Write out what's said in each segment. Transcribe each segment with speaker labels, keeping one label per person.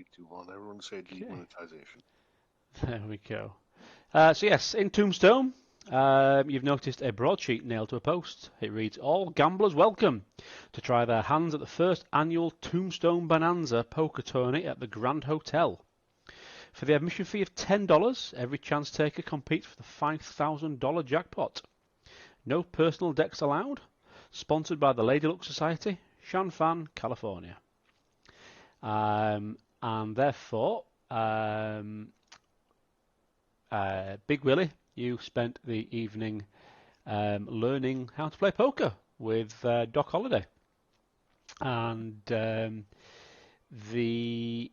Speaker 1: speak to while everyone said demonetization.
Speaker 2: There we go. So yes, in Tombstone, you've noticed a broadsheet nailed to a post. It reads, "All gamblers welcome to try their hands at the first annual Tombstone Bonanza poker tourney at the Grand Hotel. For the admission fee of $10, every chance taker competes for the $5,000 jackpot. No personal decks allowed. Sponsored by the Lady Luck Society, Shanfan, California." And therefore, Big Willie, you spent the evening learning how to play poker with Doc Holliday. And the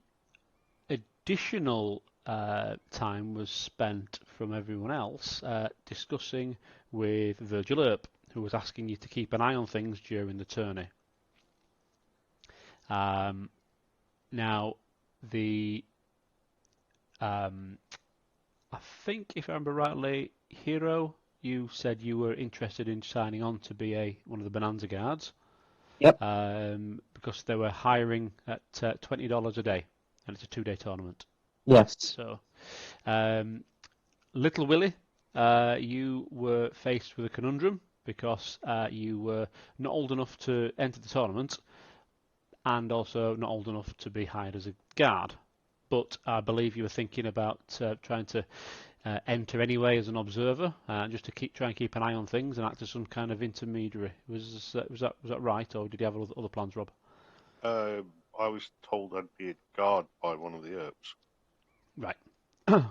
Speaker 2: additional time was spent from everyone else discussing with Virgil Earp, who was asking you to keep an eye on things during the tourney. Now, I think, if I remember rightly, Hero, you said you were interested in signing on to be one of the Bonanza guards.
Speaker 3: Yep.
Speaker 2: Because they were hiring at $20 a day, and it's a 2-day tournament.
Speaker 3: Yes.
Speaker 2: So, Little Willie, you were faced with a conundrum because you were not old enough to enter the tournament, and also not old enough to be hired as a guard. But I believe you were thinking about trying to enter anyway as an observer, just to try and keep an eye on things and act as some kind of intermediary. Was that right, or did you have other plans, Rob?
Speaker 1: I was told I'd be a guard by one of the Earps.
Speaker 2: Right.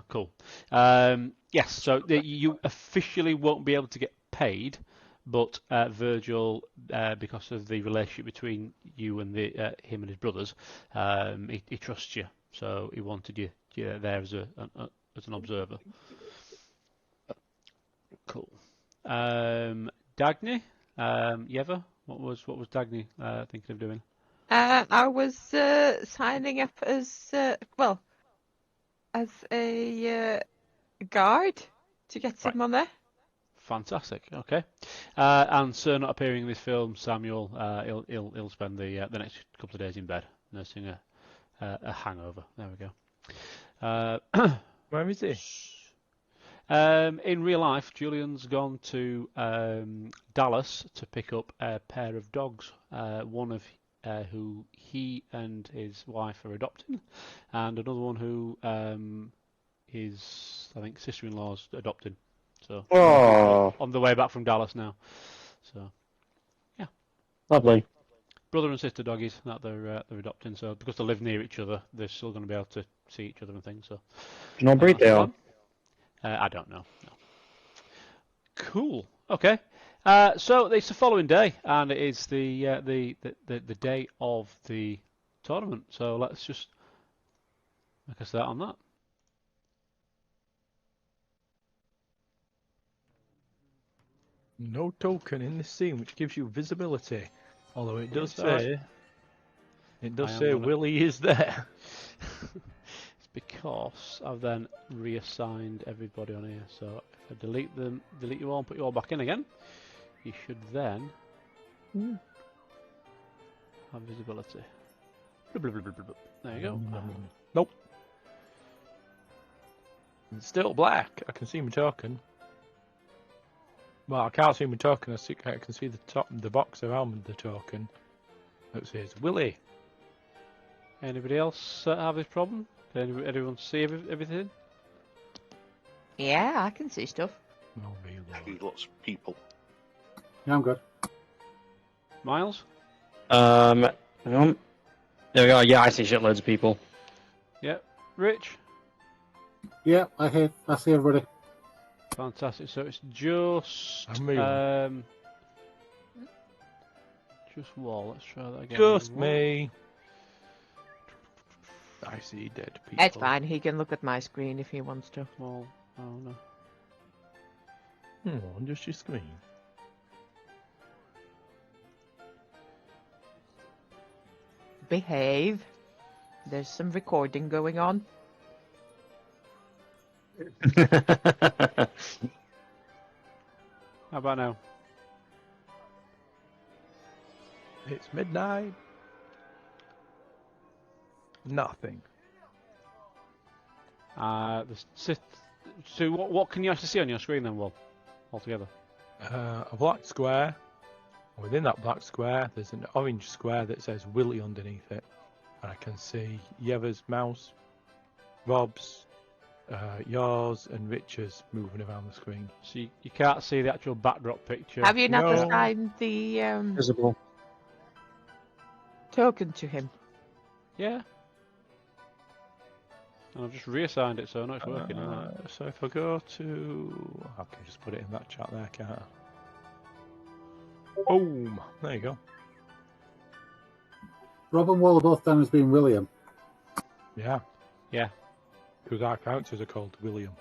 Speaker 2: Cool. Yes. So you officially won't be able to get paid, but Virgil, because of the relationship between you and him and his brothers, he trusts you. So he wanted you there as an observer. Cool. Dagny, Yeva, what was Dagny thinking of doing?
Speaker 4: I was signing up as as a guard to get some money.
Speaker 2: Fantastic. Okay. And Sir not appearing in this film, Samuel, he'll spend the next couple of days in bed nursing a hangover. There we go.
Speaker 5: Where is he?
Speaker 2: In real life, Julian's gone to Dallas to pick up a pair of dogs. One of who he and his wife are adopting, and another one who his, I think, sister-in-law's adopting. So on the way back from Dallas now. So yeah,
Speaker 3: lovely.
Speaker 2: Brother and sister doggies that they're adopting. So because they live near each other, they're still going to be able to see each other and things. So
Speaker 3: Do you know what breed they are?
Speaker 2: I don't know. No. Cool. Okay. So it's the following day, and it is the day of the tournament. So let's just make a start on that.
Speaker 5: No token in this scene, which gives you visibility. Although it does say Willie is there.
Speaker 2: It's because I've then reassigned everybody on here. So if I delete you all and put you all back in again, you should then have visibility. There you go.
Speaker 5: Nope. It's still black. I can see my token. Well, I can't see my token. I can see the box around the token. It says Willie.
Speaker 2: Anybody else have this problem? Did anyone see everything?
Speaker 4: Yeah, I can see stuff.
Speaker 5: Oh, really?
Speaker 1: I see lots of people.
Speaker 6: Yeah, I'm good.
Speaker 2: Miles?
Speaker 3: Hang on. There we go. Yeah, I see shitloads of people.
Speaker 2: Yeah. Rich?
Speaker 6: Yeah, I see everybody.
Speaker 2: Fantastic. So it's just just Wall. Let's try that again.
Speaker 5: Just me. I see dead people.
Speaker 4: It's fine. He can look at my screen if he wants to.
Speaker 2: Wall. Oh no.
Speaker 5: On just your screen.
Speaker 4: Behave. There's some recording going on.
Speaker 2: How about now?
Speaker 5: It's midnight. Nothing.
Speaker 2: So what can you actually see on your screen then, Will? Altogether.
Speaker 5: A black square. Within that black square, there's an orange square that says Willie underneath it. And I can see Yeva's mouse, Rob's, yours, and Richard's moving around the screen.
Speaker 2: So you can't see the actual backdrop picture.
Speaker 4: Have you not
Speaker 5: No.
Speaker 4: assigned the
Speaker 3: Visible.
Speaker 4: token to him?
Speaker 2: Yeah. And I've just reassigned it, so I know it's working. Isn't it?
Speaker 5: So if I go to... I can just put it in that chat there, can't I? Boom! There you go.
Speaker 6: Rob and Will are both down as being William.
Speaker 5: Yeah.
Speaker 2: Yeah.
Speaker 5: Because our characters are called William.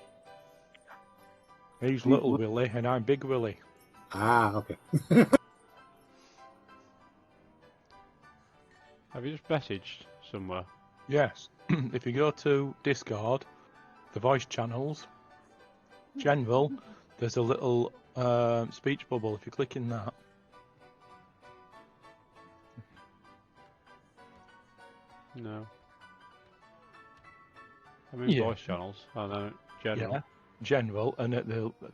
Speaker 5: He's Little Willie and I'm Big Willie.
Speaker 6: Ah, okay.
Speaker 2: Have you just messaged somewhere?
Speaker 5: Yes. If you go to Discord, the voice channels, General, there's a little speech bubble. If you click in that,
Speaker 2: No. I'm in
Speaker 5: Yeah.
Speaker 2: voice channels. Oh no, general.
Speaker 5: yeah, General, and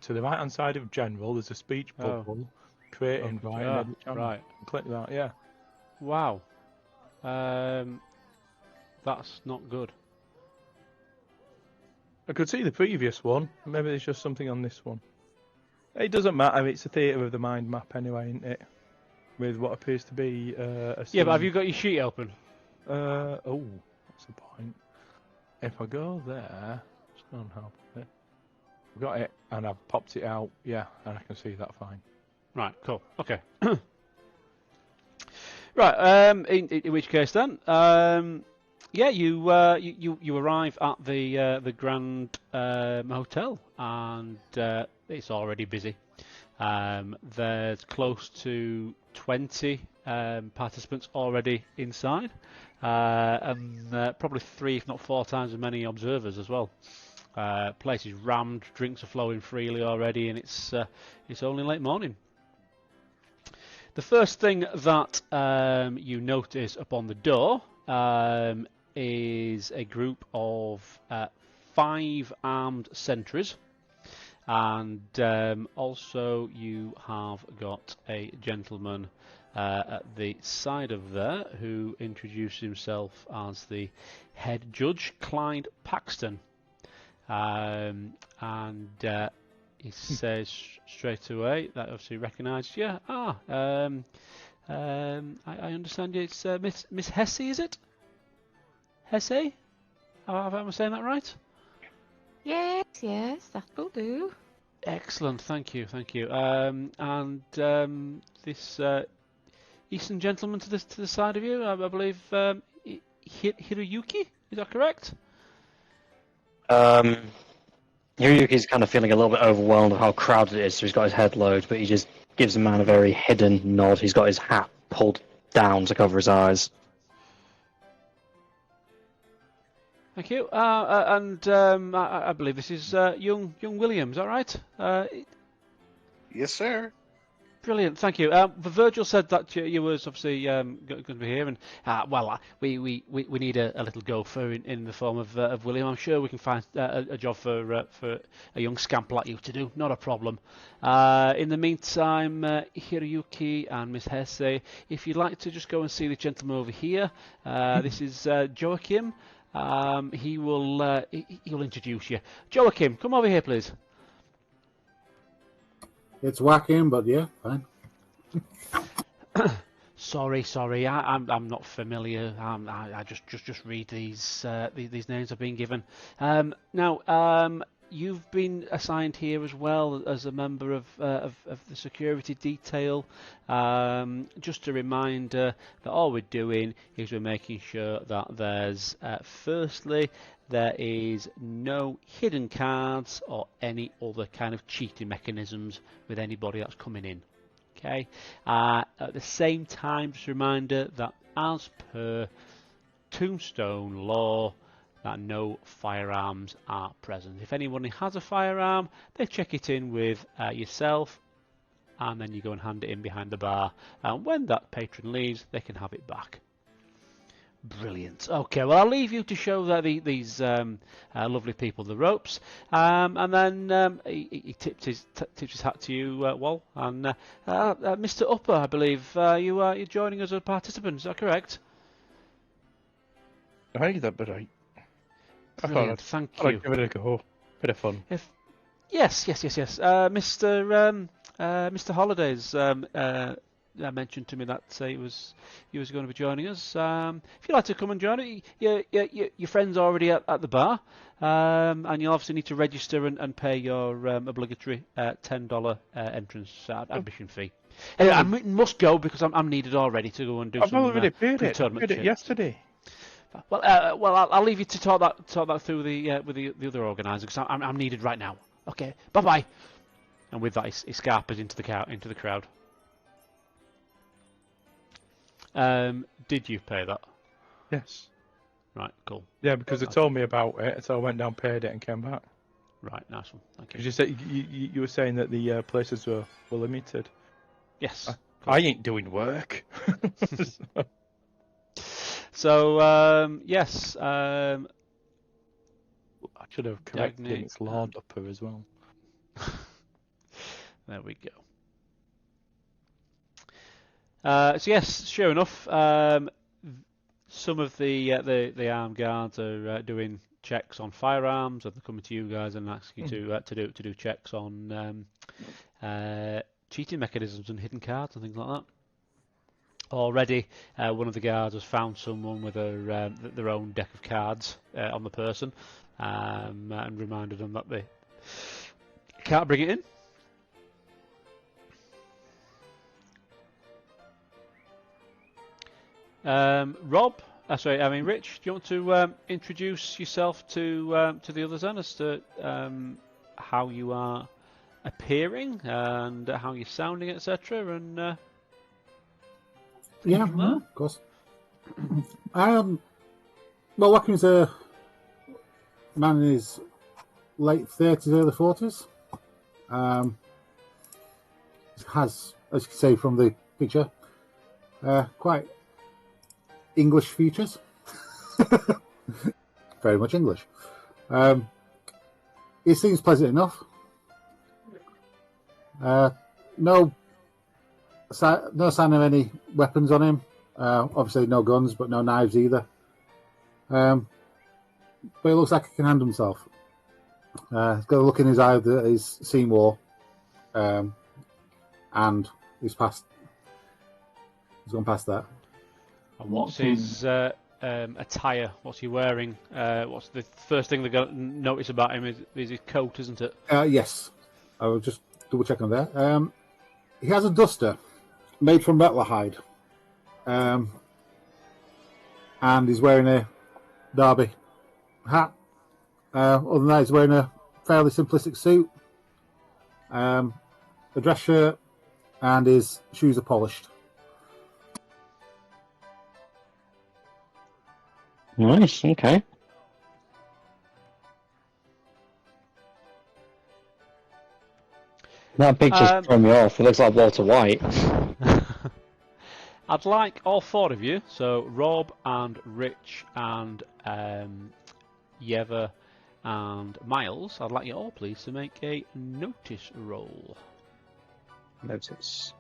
Speaker 5: to the right hand side of General, there's a speech
Speaker 2: Oh.
Speaker 5: bubble. Create
Speaker 2: Oh,
Speaker 5: invite
Speaker 2: ah,
Speaker 5: and edit channel.
Speaker 2: right.
Speaker 5: Click that. Yeah.
Speaker 2: Wow. That's not good.
Speaker 5: I could see the previous one. Maybe there's just something on this one. It doesn't matter. It's a theatre of the mind map anyway, isn't it? With what appears to be a
Speaker 2: Yeah, but have
Speaker 5: scene.
Speaker 2: you got your sheet open?
Speaker 5: Oh, that's a point. If I go there, it's not help it. I've got it, and I've popped it out. Yeah, and I can see that fine.
Speaker 2: Right, cool. Okay. Right. In which case then, yeah, you arrive at the Grand Hotel, and it's already busy. There's close to 20 participants already inside, and probably 3, if not 4 times as many observers as well. Place is rammed, drinks are flowing freely already, and it's only late morning. The first thing that you notice upon the door is a group of 5 armed sentries, and also you have got a gentleman at the side of there who introduced himself as the head judge, Clyde Paxton, and he says straight away that obviously recognised you. I understand you. It's Miss Hesse, is it? Hesse? Am I saying that right?
Speaker 4: Yes, that will do.
Speaker 2: Excellent, thank you. And this Eastern gentleman to the side of you, I believe Hiroyuki. Is that correct?
Speaker 3: Hiroyuki's kind of feeling a little bit overwhelmed of how crowded it is, so he's got his head low, but he just gives the man a very hidden nod. He's got his hat pulled down to cover his eyes.
Speaker 2: Thank you. I believe this is young William. Is that right?
Speaker 1: Yes, sir.
Speaker 2: Brilliant, thank you. Virgil said that you was obviously going to be here, and we need a little gopher in the form of William. I'm sure we can find a job for a young scamp like you to do. Not a problem. In the meantime, Hiroyuki and Miss Hesse, if you'd like to just go and see the gentleman over here, this is Joachim. He'll introduce you. Joachim, come over here, please.
Speaker 6: It's whacking, but yeah, fine.
Speaker 2: Sorry. I'm not familiar. I just read these names I've been given. Now, you've been assigned here as well as a member of the security detail. Just a reminder that all we're doing is we're making sure that there's firstly there is no hidden cards or any other kind of cheating mechanisms with anybody that's coming in. Okay. At the same time, just a reminder that as per Tombstone law, that no firearms are present. If anybody has a firearm, they check it in with yourself, and then you go and hand it in behind the bar. And when that patron leaves, they can have it back. Brilliant. Okay, well, I'll leave you to show these lovely people the ropes, and then he tipped his hat to you, Wal, and Mr. Upper, I believe you're joining as a participant. Is that correct?
Speaker 5: Aye, that'd be right.
Speaker 2: Brilliant. Thank
Speaker 5: I'd
Speaker 2: you.
Speaker 5: give it a go. Bit of fun.
Speaker 2: Yes. Mr. Holidays mentioned to me that he was going to be joining us. If you'd like to come and join it, your friend's already at the bar, and you'll obviously need to register and pay your obligatory $10 entrance admission fee. Anyway, I must go because I'm needed already to go and do
Speaker 5: I've
Speaker 2: some
Speaker 5: already paid it. I
Speaker 2: tournament
Speaker 5: paid it yesterday.
Speaker 2: Well, I'll leave you to talk that through with the other organizer because I'm needed right now. Okay, bye bye. And with that, he scarpers into the crowd. Did you pay that?
Speaker 5: Yes.
Speaker 2: Right, cool.
Speaker 5: Yeah, because they told me about it, so I went down, paid it, and came back.
Speaker 2: Right, nice one. Thank you.
Speaker 5: Because you said you were saying that the places were limited.
Speaker 2: Yes.
Speaker 5: I ain't doing work.
Speaker 2: So yes.
Speaker 5: I should have corrected
Speaker 2: Dagny,
Speaker 5: him. It's Lord Upper as well.
Speaker 2: There we go. So yes, sure enough, some of the armed guards are doing checks on firearms, and they're coming to you guys and asking you to do checks on cheating mechanisms and hidden cards and things like that. Already, one of the guards has found someone with their own deck of cards on the person, and reminded them that they can't bring it in. Rich, do you want to introduce yourself to the others then as to how you are appearing and how you're sounding, etc. And
Speaker 6: Yeah, of course. Well, Watkins a man in his late 30s, early 40s. Has, as you can see from the picture, quite English features. Very much English. He seems pleasant enough. No sign of any weapons on him. Obviously no guns, but no knives either. But he looks like he can handle himself. He's got a look in his eye that he's seen war. And he's gone past that.
Speaker 2: And what's his attire? What's he wearing? What's the first thing they're going to notice about him is his coat, isn't it?
Speaker 6: Yes. I will just double check on that. He has a duster made from rattler hide. And he's wearing a derby hat. Other than that, he's wearing a fairly simplistic suit, a dress shirt, and his shoes are polished.
Speaker 3: Nice, okay. That picture's thrown me off. It looks like Walter White.
Speaker 2: I'd like all four of you, so Rob and Rich and Yeva and Miles, I'd like you all please to make a notice roll.
Speaker 3: Notice.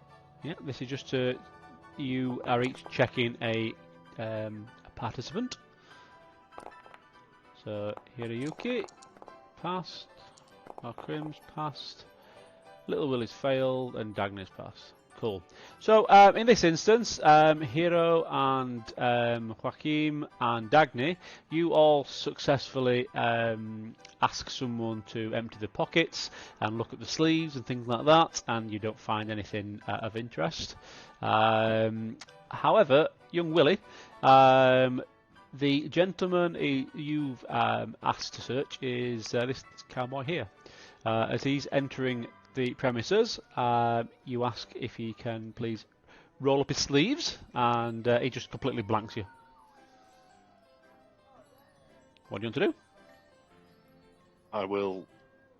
Speaker 2: Yeah, this is just to, you are each checking a participant. So Hiroyuki passed, Markrim's passed, Little Willie's failed, and Dagny's passed. Cool. So in this instance, Hiro and Joachim and Dagny, you all successfully ask someone to empty the pockets and look at the sleeves and things like that, and you don't find anything of interest. However, young Willie, the gentleman you've asked to search is this cowboy here. As he's entering the premises, you ask if he can please roll up his sleeves, and he just completely blanks you. What do you want to do?
Speaker 1: I will.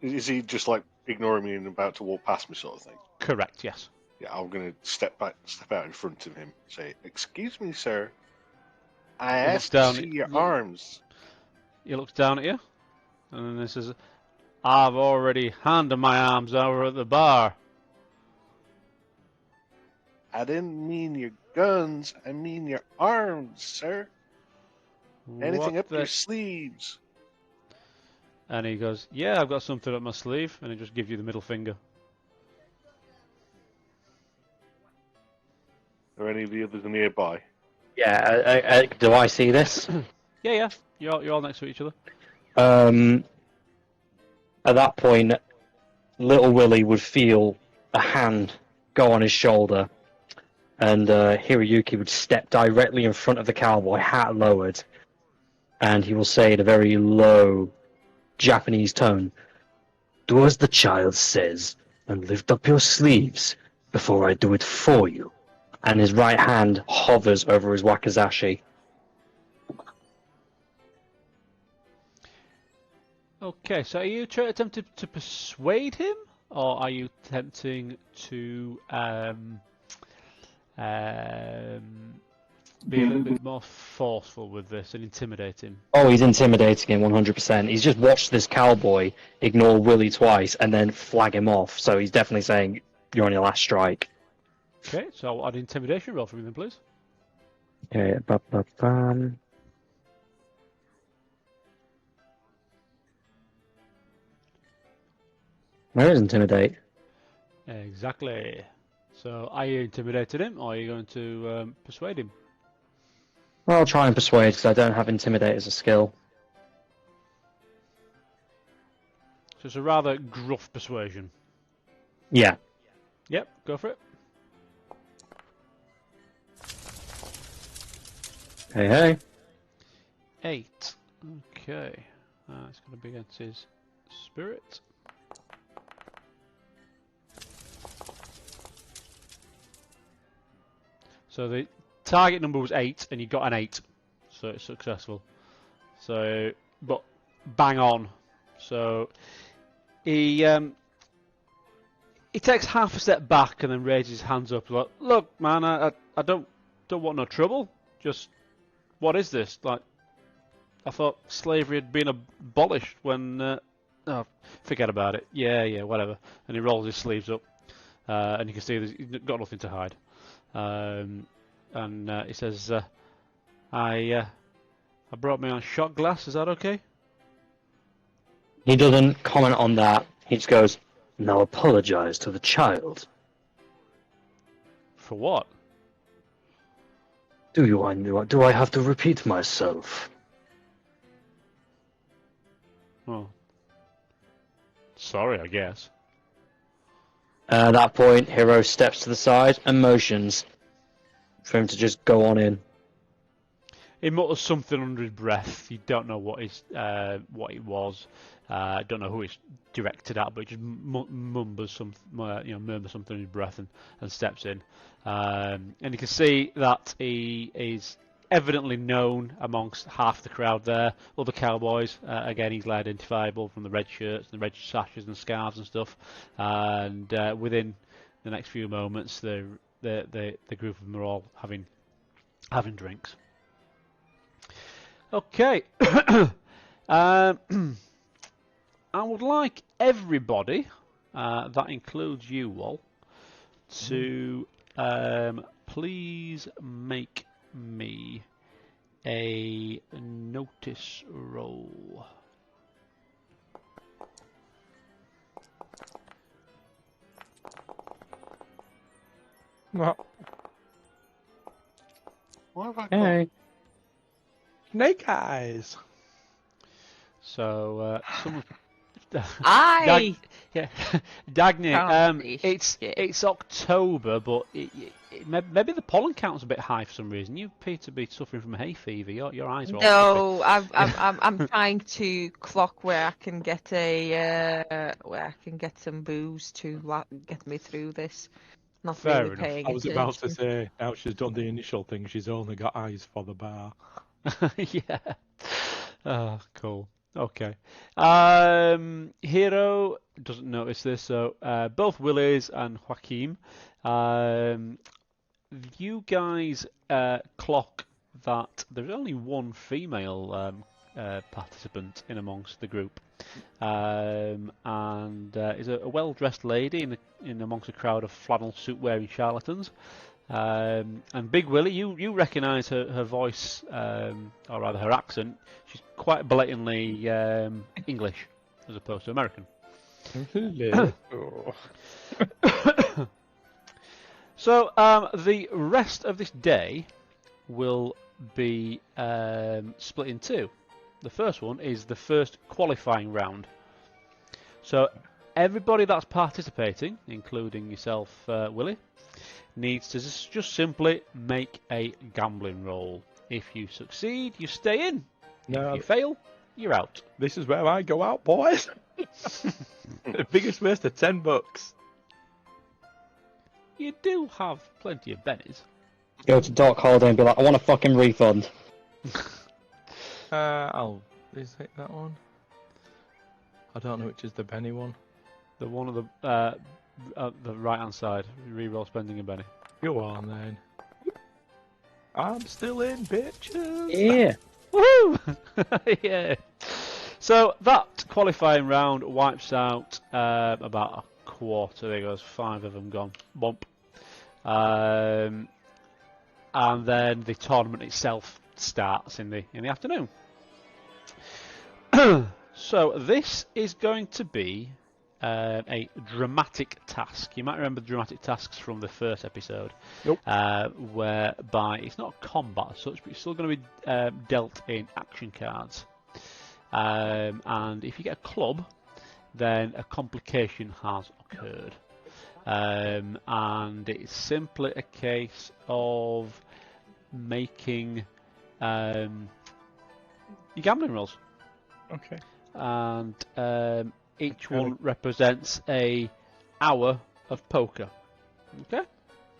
Speaker 1: Is he just like ignoring me and about to walk past me, sort of thing?
Speaker 2: Correct, yes.
Speaker 1: Yeah, I'm going to step out in front of him, say, "Excuse me, sir. I
Speaker 2: He looks
Speaker 1: asked to
Speaker 2: down.
Speaker 1: see your arms.
Speaker 2: He looks down at you, and then he says, "I've already handed my arms over at the bar."
Speaker 1: I didn't mean your guns. I mean your arms, sir. Anything
Speaker 2: What
Speaker 1: up your
Speaker 2: the?
Speaker 1: sleeves.
Speaker 2: And he goes, "Yeah, I've got something up my sleeve," and he just gives you the middle finger.
Speaker 1: Are any of the others nearby?
Speaker 3: Yeah, do I see this?
Speaker 2: Yeah. You're all next to each other.
Speaker 3: At that point, little Willie would feel a hand go on his shoulder, and Hiroyuki would step directly in front of the cowboy, hat lowered, and he will say in a very low Japanese tone, "Do as the child says, and lift up your sleeves before I do it for you." And his right hand hovers over his wakizashi.
Speaker 2: Okay, so are you attempting to persuade him, or are you attempting to be a little bit more forceful with this and intimidate him?
Speaker 3: Oh, he's intimidating him 100%. He's just watched this cowboy ignore Willie twice and then flag him off, so he's definitely saying, "You're on your last strike."
Speaker 2: Okay, so I'll add intimidation roll from him, then, please.
Speaker 3: Okay, ba-ba-bam. Where is intimidate?
Speaker 2: Exactly. So are you intimidating him, or are you going to persuade him?
Speaker 3: Well, I'll try and persuade because I don't have intimidate as a skill.
Speaker 2: So it's a rather gruff persuasion.
Speaker 3: Yeah.
Speaker 2: Yep, go for it.
Speaker 3: Hey.
Speaker 2: 8. Okay. It's going to be against his spirit. So the target number was 8, and you got an 8. So it's successful. So, but bang on. So he takes half a step back and then raises his hands up like, "Look, man, I don't want no trouble. Just what is this? Like, I thought slavery had been abolished when oh, forget about it. Yeah, whatever." And he rolls his sleeves up, and you can see he's got nothing to hide. And he says, I brought my own shot glass. Is that okay?"
Speaker 3: He doesn't comment on that. He just goes, "Now apologize to the child."
Speaker 2: For what?
Speaker 3: Do I have to repeat myself?
Speaker 2: Oh, sorry, I guess.
Speaker 3: At that point, Hiro steps to the side and motions for him to just go on in.
Speaker 2: He mutters something under his breath. You don't know what it was. Don't know who it's directed at, but he just murmurs something in his breath and steps in. And you can see that he is evidently known amongst half the crowd there. Other cowboys, again, he's identifiable from the red shirts, and the red sashes and scarves and stuff. And within the next few moments, the group of them are all having drinks. Okay. I would like everybody, that includes you all, to please make me a notice roll.
Speaker 5: What?
Speaker 1: What have I got?
Speaker 3: Hey.
Speaker 5: Snake eyes.
Speaker 2: So, someone.
Speaker 4: I
Speaker 2: Yeah, Dagny.
Speaker 4: Can't be
Speaker 2: It's
Speaker 4: shit.
Speaker 2: it's October, but maybe the pollen count's a bit high for some reason. You appear to be suffering from hay fever. Your eyes are all
Speaker 4: No, I'm trying to clock where I can get some booze to get me through this. Not
Speaker 2: Fair
Speaker 4: really
Speaker 2: enough.
Speaker 4: paying
Speaker 5: I was about to
Speaker 4: attention.
Speaker 5: say, now she's done the initial thing, she's only got eyes for the bar.
Speaker 2: Yeah. Oh, cool. Okay. Hero doesn't notice this, so both Willis and Joaquin, you guys clock that there's only one female participant in amongst the group, and is a well-dressed lady in amongst a crowd of flannel suit-wearing charlatans. And Big Willie, you recognise her voice, or rather her accent. She's quite blatantly English as opposed to American. So the rest of this day will be split in two. The first one is the first qualifying round. So everybody that's participating, including yourself, Willie, needs to just simply make a gambling roll. If you succeed, you stay in.
Speaker 5: No,
Speaker 2: If you fail, you're out.
Speaker 5: this is where I go out, boys. The biggest waste of $10.
Speaker 2: You do have plenty of bennies.
Speaker 3: Go to Doc Holiday and be like, I want a fucking refund.
Speaker 5: Is it that one? I don't know which is the penny one.
Speaker 2: The one of the right-hand side, reroll spending a benny.
Speaker 5: Go on then. I'm still in, bitches.
Speaker 3: Yeah.
Speaker 2: Woohoo! Yeah. So that qualifying round wipes out about a quarter. There goes 5 of them gone. Bump. And then the tournament itself starts in the afternoon. So this is going to be a dramatic task. You might remember the dramatic tasks from the first episode,
Speaker 5: Nope.
Speaker 2: whereby it's not combat as such, but it's still going to be dealt in action cards. And if you get a club, then a complication has occurred. And it's simply a case of making your gambling rolls.
Speaker 5: Okay.
Speaker 2: And each one represents a hour of poker. Okay?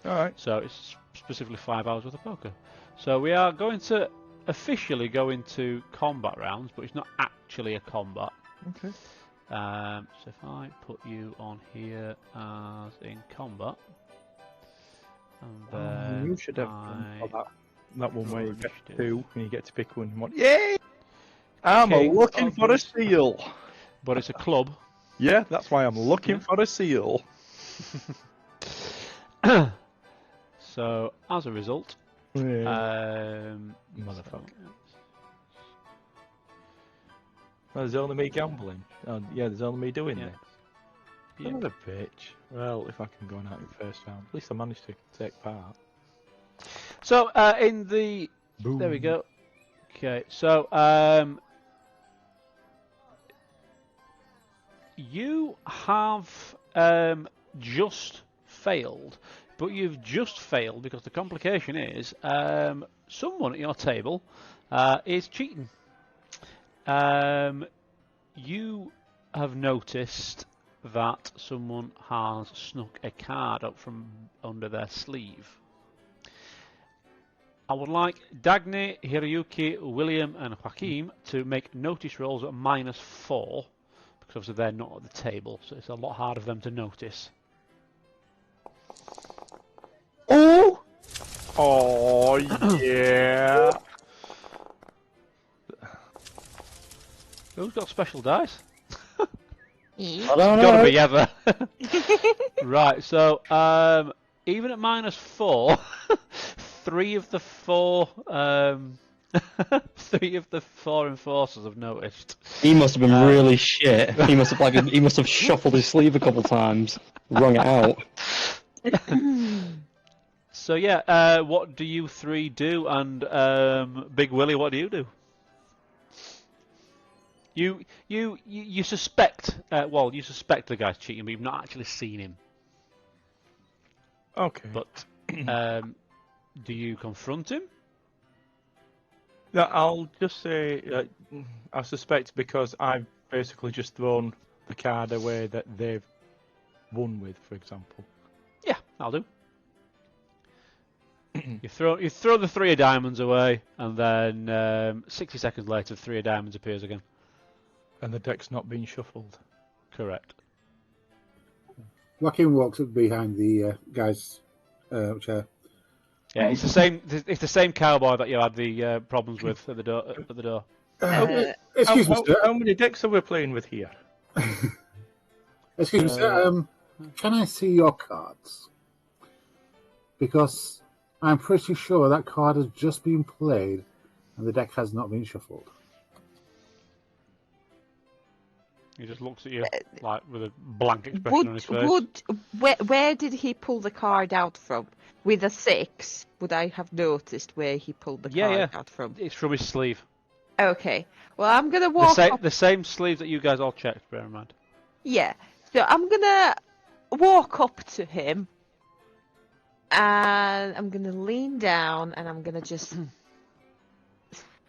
Speaker 5: Alright.
Speaker 2: So it's specifically 5 hours worth of poker. So we are going to officially go into combat rounds, but it's not actually a combat.
Speaker 5: Okay.
Speaker 2: So if I put you on here as in combat, and then
Speaker 5: you should have done that one where you get
Speaker 2: Initiative.
Speaker 5: 2 and you get to pick one. Yay! I'm
Speaker 2: King
Speaker 5: looking
Speaker 2: of
Speaker 5: for a seal.
Speaker 2: but it's a club.
Speaker 5: Yeah, that's why I'm looking for a seal.
Speaker 2: So as a result,
Speaker 5: Motherfucker. There's only me gambling. Oh, yeah, there's only me doing
Speaker 2: Yeah.
Speaker 5: this.
Speaker 2: Yeah.
Speaker 5: What a bitch. Well, if I can go out in first round, at least I managed to take part.
Speaker 2: So in the there we go. Okay, so you have just failed, but you've just failed because the complication is someone at your table is cheating. You have noticed that someone has snuck a card up from under their sleeve. I would like Dagny, Hiroyuki, William and Joaquim to make notice rolls at -4, because obviously they're not at the table, so it's a lot harder for them to notice.
Speaker 5: Oh! Oh, yeah!
Speaker 2: Who's got special dice?
Speaker 3: I don't know.
Speaker 2: Gotta be ever. Right, so even at -4, 3 of the 4 3 of the 4 enforcers have noticed.
Speaker 3: He must have been really shit. He must have shuffled his sleeve a couple times, wrung it out.
Speaker 2: So yeah, what do you 3 do? And Big Willie, what do you do? You suspect you suspect the guy's cheating, but you've not actually seen him.
Speaker 5: Okay.
Speaker 2: But do you confront him?
Speaker 5: No, I'll just say I suspect because I've basically just thrown the card away that they've won with, for example.
Speaker 2: Yeah, I'll do. You throw the 3 of diamonds away, and then 60 seconds later, the 3 of diamonds appears again.
Speaker 5: And the deck's not been shuffled.
Speaker 2: Correct.
Speaker 6: Joaquin walks up behind the guy's chair.
Speaker 2: Yeah, it's the same. It's the same cowboy that you had the problems with at the door. At the door.
Speaker 6: Excuse me, sir.
Speaker 5: How many decks are we playing with here?
Speaker 6: Excuse me, sir. Can I see your cards? Because I'm pretty sure that card has just been played and the deck has not been shuffled.
Speaker 2: He just looks at you like with a blank expression on his face.
Speaker 4: Where did he pull the card out from? With a 6, would I have noticed where he pulled the card out from?
Speaker 2: It's from his sleeve.
Speaker 4: Okay. Well, I'm gonna walk up.
Speaker 2: The same sleeve that you guys all checked. Bear in mind.
Speaker 4: Yeah. So I'm gonna walk up to him, and I'm gonna lean down, and I'm gonna just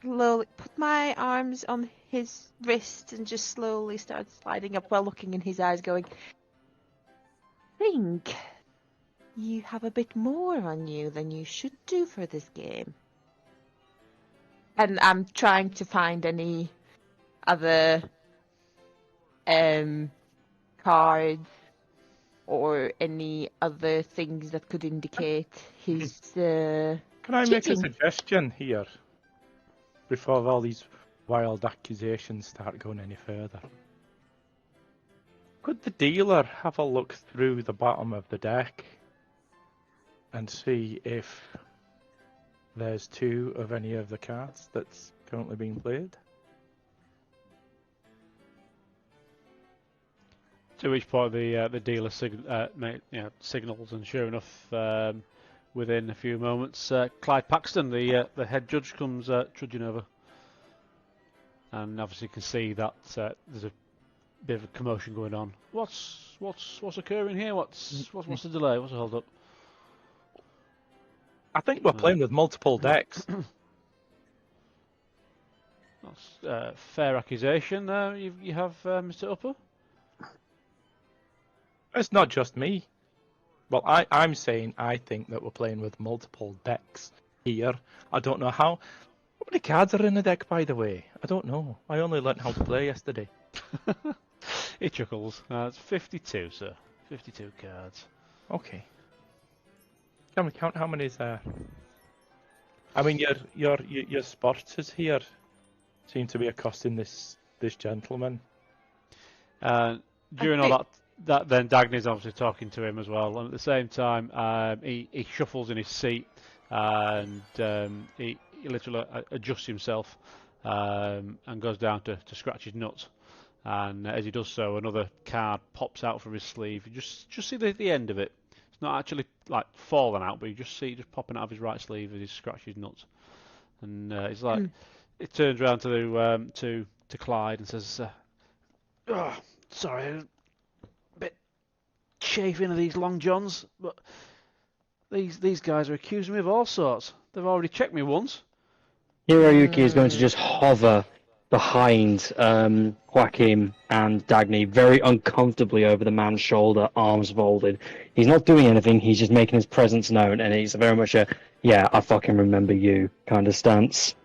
Speaker 4: slowly put my arms on his wrist and just slowly start sliding up while looking in his eyes, going, think you have a bit more on you than you should do for this game. And I'm trying to find any other cards or any other things that could indicate his
Speaker 5: Can I make a
Speaker 4: cheating.
Speaker 5: suggestion here before all these wild accusations start going any further? Could the dealer have a look through the bottom of the deck and see if there's 2 of any of the cards that's currently being played?
Speaker 2: To which point the dealer signals, and sure enough, within a few moments, Clyde Paxton, the head judge, comes trudging over, and obviously can see that there's a bit of a commotion going on. What's occurring here? What's the delay? What's the hold up?
Speaker 5: I think we're playing with multiple decks.
Speaker 2: That's a fair accusation. You have Mr. Upper.
Speaker 5: It's not just me. Well, I'm saying I think that we're playing with multiple decks here. I don't know how many cards are in the deck, by the way. I don't know. I only learnt how to play yesterday.
Speaker 2: He chuckles. It's 52, sir. 52 cards.
Speaker 5: Okay. Can we count how many is there? I mean, your sporters here seem to be accosting this gentleman.
Speaker 2: During all that then Dagny's obviously talking to him as well, and at the same time he shuffles in his seat and he literally adjusts himself and goes down to scratch his nuts, and as he does so another card pops out from his sleeve. You just see the end of it. It's not actually like falling out, but you just see it just popping out of his right sleeve as he scratches his nuts, and it's like it turns around to Clyde and says, oh, sorry, chafing of these long johns, but these guys are accusing me of all sorts. They've already checked me once.
Speaker 3: Hiroyuki is going to just hover behind Joaquin and Dagny very uncomfortably over the man's shoulder, arms folded. He's not doing anything, he's just making his presence known, and he's very much a, yeah, I fucking remember you kind of stance.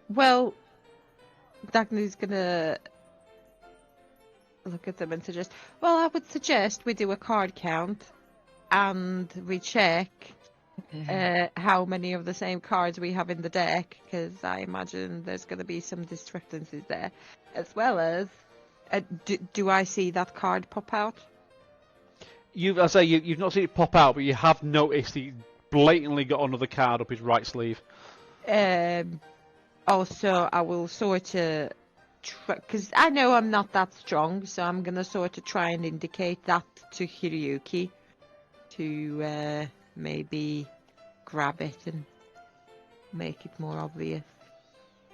Speaker 4: Well, Dagny's gonna look at them and suggest, well, I would suggest we do a card count and we check how many of the same cards we have in the deck, because I imagine there's going to be some discrepancies there, as well as do I see that card pop out?
Speaker 2: You've not seen it pop out, but you have noticed he blatantly got another card up his right sleeve.
Speaker 4: Also, I will sort of, because I know I'm not that strong, so I'm going to sort of try and indicate that to Hiroyuki to maybe grab it and make it more obvious.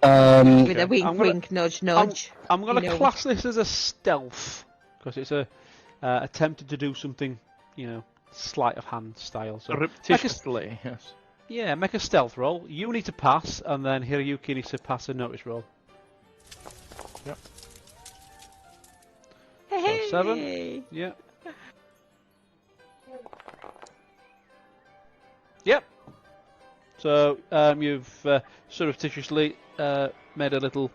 Speaker 4: With a wink, nudge, nudge.
Speaker 2: I'm going to class this as a stealth, because it's attempted to do something, sleight of hand style. So
Speaker 5: surreptitiously, yes.
Speaker 2: Yeah, make a stealth roll. You need to pass, and then Hiroyuki needs to pass a notice roll. Yep.
Speaker 4: Hey.
Speaker 2: So 7. Yeah. Yep. So you've surreptitiously made a little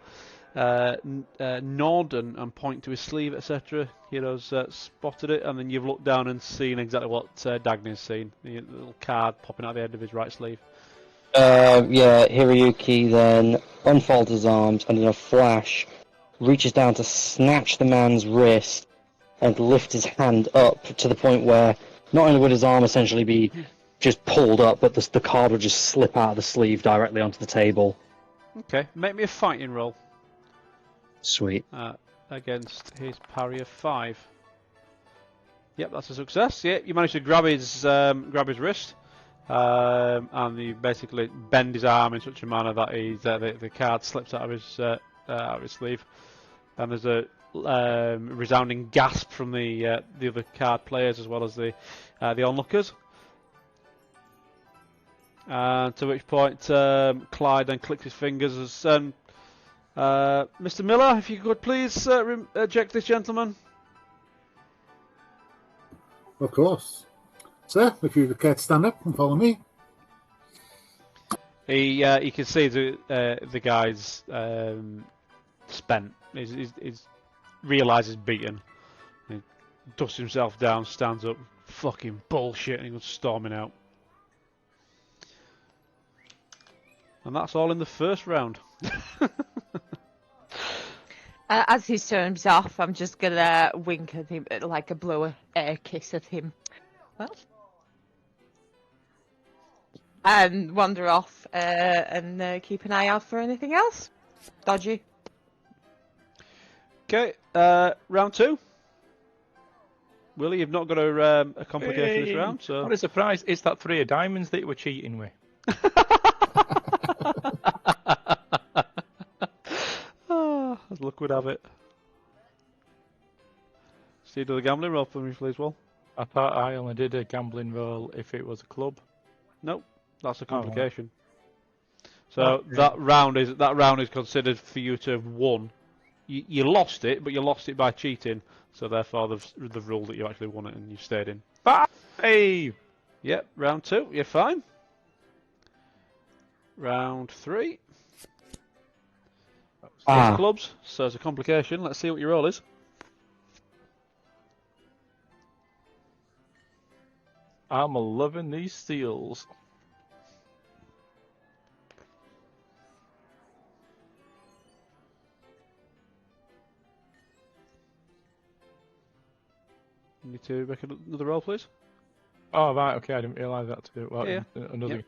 Speaker 2: nod and point to his sleeve, etc. Hero's spotted it, and then you've looked down and seen exactly what Dagny's seen. The little card popping out the end of his right sleeve.
Speaker 3: Yeah, Hiroyuki then unfolds his arms and in a flash reaches down to snatch the man's wrist and lift his hand up to the point where not only would his arm essentially be just pulled up, but the card would just slip out of the sleeve directly onto the table.
Speaker 2: Okay, make me a fighting roll.
Speaker 3: Sweet.
Speaker 2: Against his parry of 5. Yep, that's a success. Yeah, you managed to grab his wrist, and you basically bend his arm in such a manner that the card slips out of his sleeve, and there's a resounding gasp from the other card players as well as the onlookers. To which point Clyde then clicks his fingers as Mr. Miller, if you could please eject this gentleman.
Speaker 6: Of course. Sir, if you'd care to stand up and follow me.
Speaker 2: He can see the guy's spent. He's realises beaten. He dusts himself down, stands up, fucking bullshit, and he goes storming out. And that's all in the first round.
Speaker 4: As he storms off, I'm just gonna wink at him, like a blow a kiss at him. Well, and wander off and keep an eye out for anything else dodgy.
Speaker 2: Okay, round 2. Willie, you've not got a complication this round, so.
Speaker 5: What a surprise! It's that 3 of diamonds that you were cheating with.
Speaker 2: As luck would have it. So you do the gambling roll for me, please, Will.
Speaker 5: I thought I only did a gambling roll if it was a club.
Speaker 2: Nope, that's a complication. So
Speaker 5: Okay.
Speaker 2: that round is considered for you to have won. You lost it, but you lost it by cheating. So therefore, they've ruled that you actually won it and you stayed in.
Speaker 5: 5!
Speaker 2: Yep, round 2, you're fine. Round 3. Clubs, so it's a complication. Let's see what your roll is.
Speaker 5: I'm loving these steals.
Speaker 2: You need to make another roll, please.
Speaker 5: Oh, right, okay, I didn't realise that to do it. Well,
Speaker 2: Yeah.
Speaker 5: another.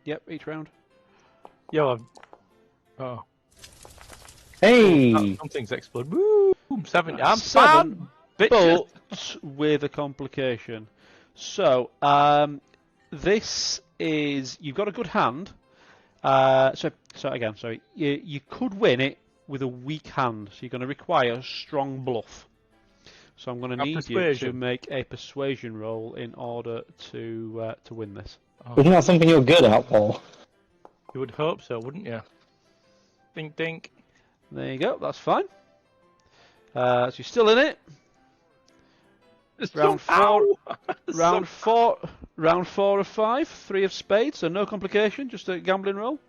Speaker 2: Yep, each round.
Speaker 5: Yeah, well, oh.
Speaker 3: Hey!
Speaker 5: Something's exploded. Woo! 7. I'm
Speaker 2: 7,
Speaker 5: bad, bitches.
Speaker 2: but with a complication. So, this is... You've got a good hand. Sorry. You could win it with a weak hand, so you're going to require a strong bluff. So I'm going to need you to make a persuasion roll in order to win this.
Speaker 5: Oh.
Speaker 3: Isn't that something you're good at, Paul?
Speaker 5: You would hope so, wouldn't you? Dink, dink.
Speaker 2: There you go, that's fine. So you're still in it. Round 4. Round 4 of 5. 3 of spades, so no complication, just a gambling roll.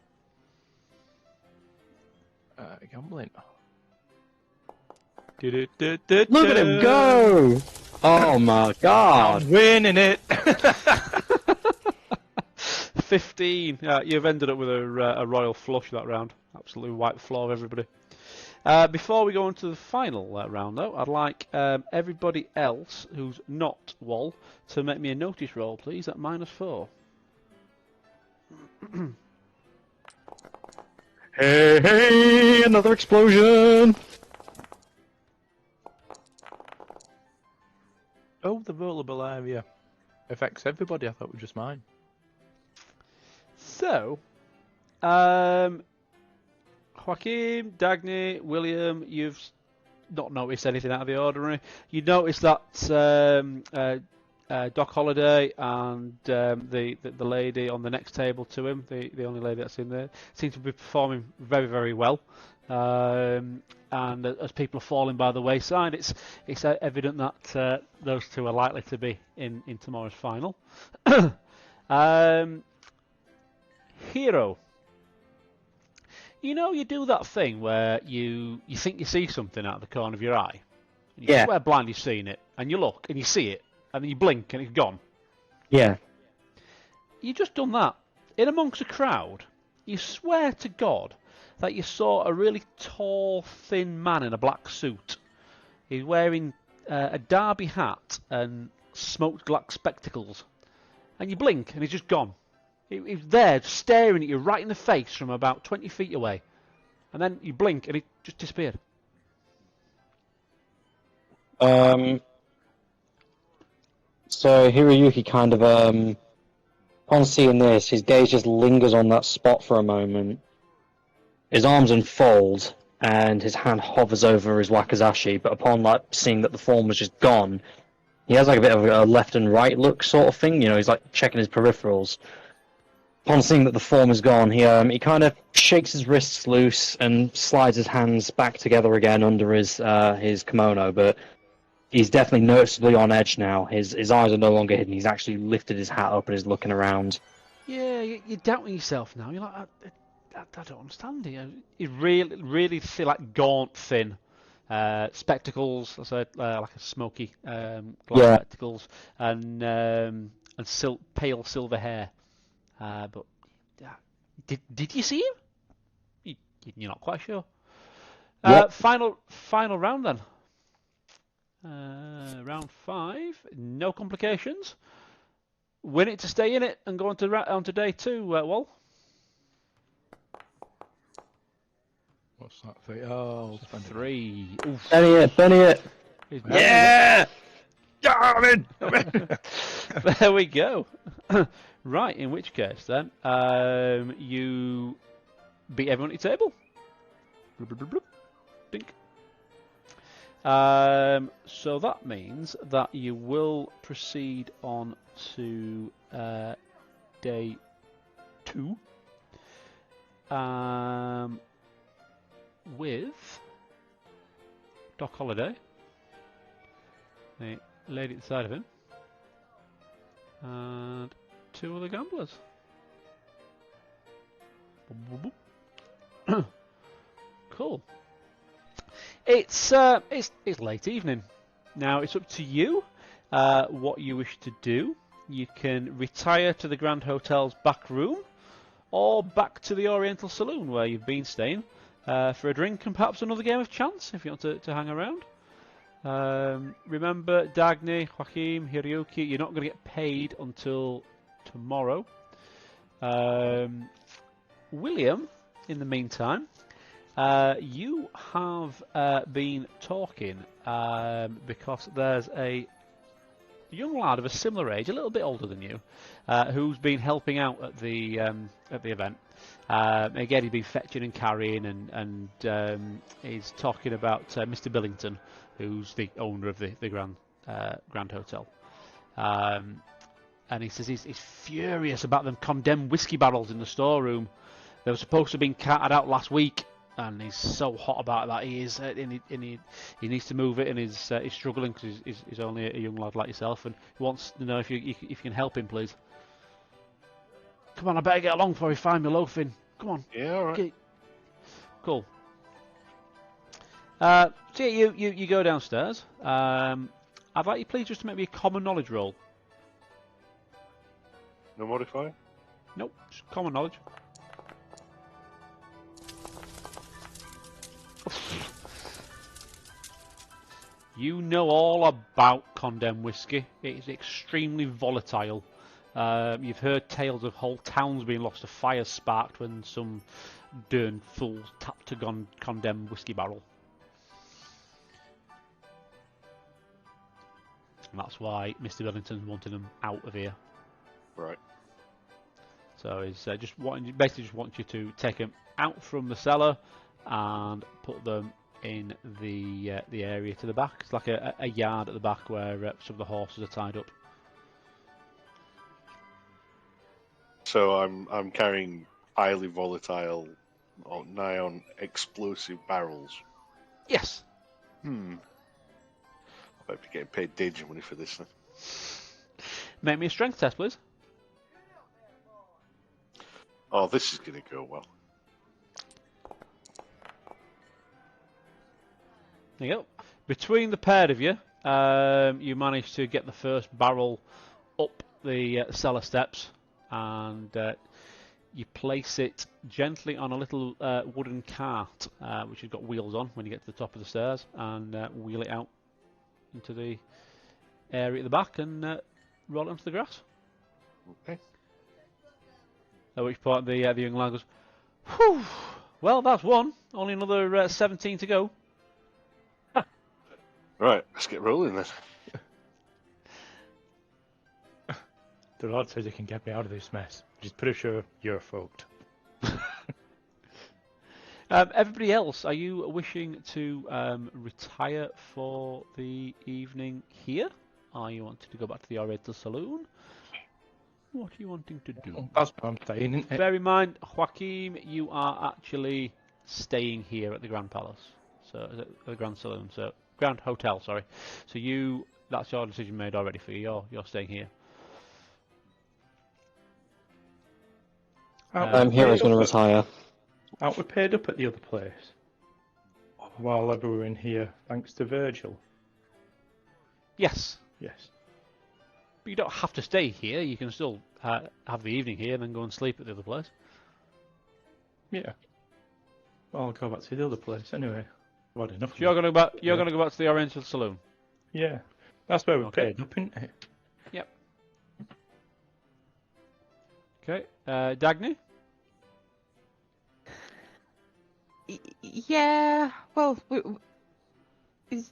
Speaker 5: Gambling.
Speaker 3: Look at him go! Oh my god!
Speaker 5: I'm winning it!
Speaker 2: 15. You've ended up with a royal flush that round. Absolutely wiped the floor of everybody. Before we go on to the final round, though, I'd like everybody else who's not Wall to make me a notice roll, please, at -4.
Speaker 3: Hey, another explosion!
Speaker 5: Oh, the rollable area affects everybody. I thought it was just mine.
Speaker 2: So, Joaquin, Dagny, William, you've not noticed anything out of the ordinary. You notice that Doc Holliday and the lady on the next table to him, the only lady that's in there, seem to be performing very, very well. And as people are falling by the wayside, it's evident that those two are likely to be in tomorrow's final. Hero, You know, you do that thing where you think you see something out of the corner of your eye. And you
Speaker 3: Yeah.
Speaker 2: swear blind you've seen it, and you look and you see it, and then you blink and it's gone.
Speaker 3: Yeah.
Speaker 2: You just done that in amongst a crowd. You swear to God that you saw a really tall, thin man in a black suit. He's wearing a derby hat and smoked glass spectacles. And you blink and he's just gone. He's there staring at you right in the face from about 20 feet away. And then you blink and he just disappeared.
Speaker 3: So Hiroyuki kind of, upon seeing this, his gaze just lingers on that spot for a moment. His arms unfold, and his hand hovers over his wakizashi, but upon seeing that the form was just gone, he has like a bit of a left and right look sort of thing, he's like checking his peripherals. Upon seeing that the form is gone, he kind of shakes his wrists loose and slides his hands back together again under his kimono, but he's definitely noticeably on edge now. His eyes are no longer hidden. He's actually lifted his hat up and is looking around.
Speaker 2: Yeah, you're doubting yourself now. You're like, I don't understand it. You really feel like gaunt, thin. Spectacles, like a smoky glass spectacles, and pale silver hair. But did you see him? You're not quite sure.
Speaker 3: Yep.
Speaker 2: Final round then. Round 5, no complications. Win it to stay in it and go on to day 2. Wall.
Speaker 5: What's that for? Oh,
Speaker 2: 3. Oof.
Speaker 3: Benny it.
Speaker 5: Yeah! I'm in!
Speaker 2: There we go. Right, in which case then, you beat everyone at your table. Bloop, bloop, bloop, bloop. Dink. So that means that you will proceed on to day 2 with Doc Holliday, the lady at the side of him, and 2 other gamblers. Cool. It's late evening. Now it's up to you what you wish to do. You can retire to the Grand Hotel's back room, or back to the Oriental Saloon where you've been staying for a drink and perhaps another game of chance if you want to hang around. Remember, Dagny, Joachim, Hiroyuki, you're not going to get paid until tomorrow. William, in the meantime, you have been talking because there's a young lad of a similar age, a little bit older than you, who's been helping out at the event. Again, he's been fetching and carrying, and he's talking about Mr. Billington, who's the owner of the Grand Hotel. And he says he's furious about them condemned whiskey barrels in the storeroom. They were supposed to have been carted out last week, and he's so hot about that. He is, and he needs to move it, and he's struggling because he's only a young lad like yourself, and he wants to know if you can help him, please. Come on, I better get along before we find me loafing. Come on.
Speaker 1: Yeah, all right.
Speaker 2: Okay. Cool. So yeah, you go downstairs. I'd like you please just to make me a common knowledge roll.
Speaker 1: No modifier?
Speaker 2: Nope, just common knowledge. You know all about condemned whiskey. It is extremely volatile. You've heard tales of whole towns being lost to fire sparked when some darn fools tapped a condemned whiskey barrel. And that's why Mr. Billington's wanting them out of here.
Speaker 1: Right.
Speaker 2: So he's basically just wants you to take them out from the cellar and put them in the area to the back. It's like a yard at the back where some of the horses are tied up.
Speaker 1: So I'm carrying highly volatile, nigh on explosive barrels.
Speaker 2: Yes.
Speaker 1: I might be getting paid danger money for this then.
Speaker 2: Make me a strength test, please.
Speaker 1: Oh, this is going to go well.
Speaker 2: There you go. Between the pair of you, you manage to get the first barrel up the cellar steps, and you place it gently on a little wooden cart, which has got wheels on when you get to the top of the stairs, and wheel it out into the area at the back and roll it onto the grass.
Speaker 1: Okay.
Speaker 2: At which point the young lad goes, "Whew! Well, that's one. Only another 17 to go."
Speaker 1: Right, let's get rolling then.
Speaker 5: The Lord says he can get me out of this mess. He's pretty sure you're fucked.
Speaker 2: Everybody else, are you wishing to retire for the evening here? Are you wanting to go back to the Oriental Saloon? What are you wanting to do?
Speaker 5: That's what I'm saying, isn't it?
Speaker 2: Bear in mind, Joaquim, you are actually staying here at the Grand Palace, so the Grand Saloon, so Grand Hotel, sorry. So that's your decision made already for you. You're staying here.
Speaker 3: Hero's going to retire.
Speaker 5: Aren't we paid up at the other place? While ever we're in here, thanks to Virgil.
Speaker 2: Yes,
Speaker 5: Yes.
Speaker 2: but you don't have to stay here. You can still have the evening here and then go and sleep at the other place.
Speaker 5: Yeah. Well, I'll go back to the other place anyway. I've had enough.
Speaker 2: So you're going to go back. You're going to go back to the Oriental Saloon.
Speaker 5: Yeah. That's where we're
Speaker 2: Okay.
Speaker 5: paid up, isn't it?
Speaker 2: Yep. Okay, Dagny.
Speaker 4: Yeah, well, is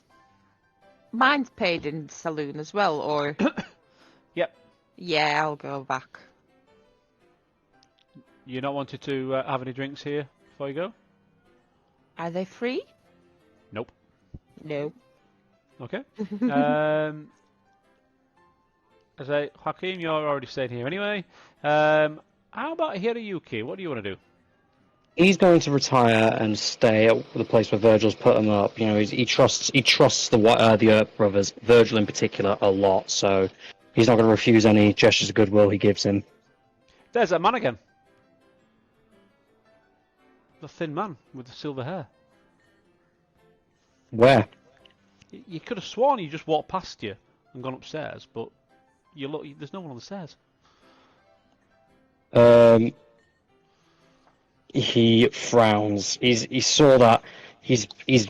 Speaker 4: mine's paid in saloon as well, or?
Speaker 2: Yep.
Speaker 4: Yeah, I'll go back.
Speaker 2: You not wanted to have any drinks here before you go?
Speaker 4: Are they free?
Speaker 2: Nope.
Speaker 4: No.
Speaker 2: Okay. As I, Joaquim, you're already staying here anyway. How about Hiroyuki? What do you want to do?
Speaker 3: He's going to retire and stay at the place where Virgil's put him up. You know, he trusts the Earp brothers, Virgil in particular, a lot. So he's not going to refuse any gestures of goodwill he gives him.
Speaker 2: There's that man again. The thin man with the silver hair.
Speaker 3: Where?
Speaker 2: You could have sworn he just walked past you and gone upstairs, but you look. There's no one on the stairs.
Speaker 3: He frowns. He saw that. He's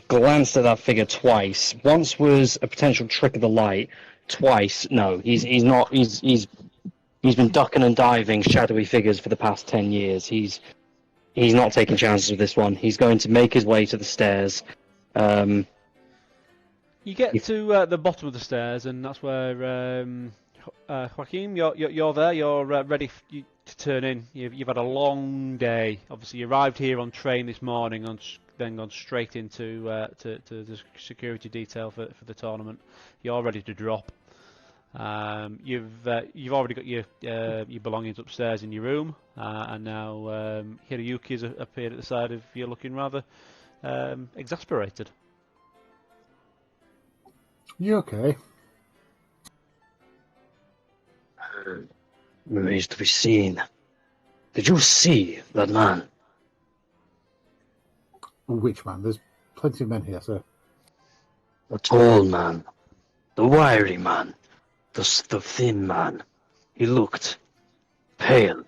Speaker 3: glanced at that figure twice. Once was a potential trick of the light. Twice, no. He's not. He's been ducking and diving shadowy figures for the past 10 years. He's not taking chances with this one. He's going to make his way to the stairs.
Speaker 2: You get to the bottom of the stairs, and that's where Joaquim, you're there. You're ready to turn in. You've had a long day. Obviously, you arrived here on train this morning, and then gone straight into to the security detail for the tournament. You're ready to drop. You've already got your belongings upstairs in your room, and now Hiroyuki's appeared at the side of you, looking rather exasperated.
Speaker 6: You okay?
Speaker 3: Remains to be seen. Did you see that man?
Speaker 6: Which man? There's plenty of men here, sir.
Speaker 3: The tall man. The wiry man. The thin man. He looked pale.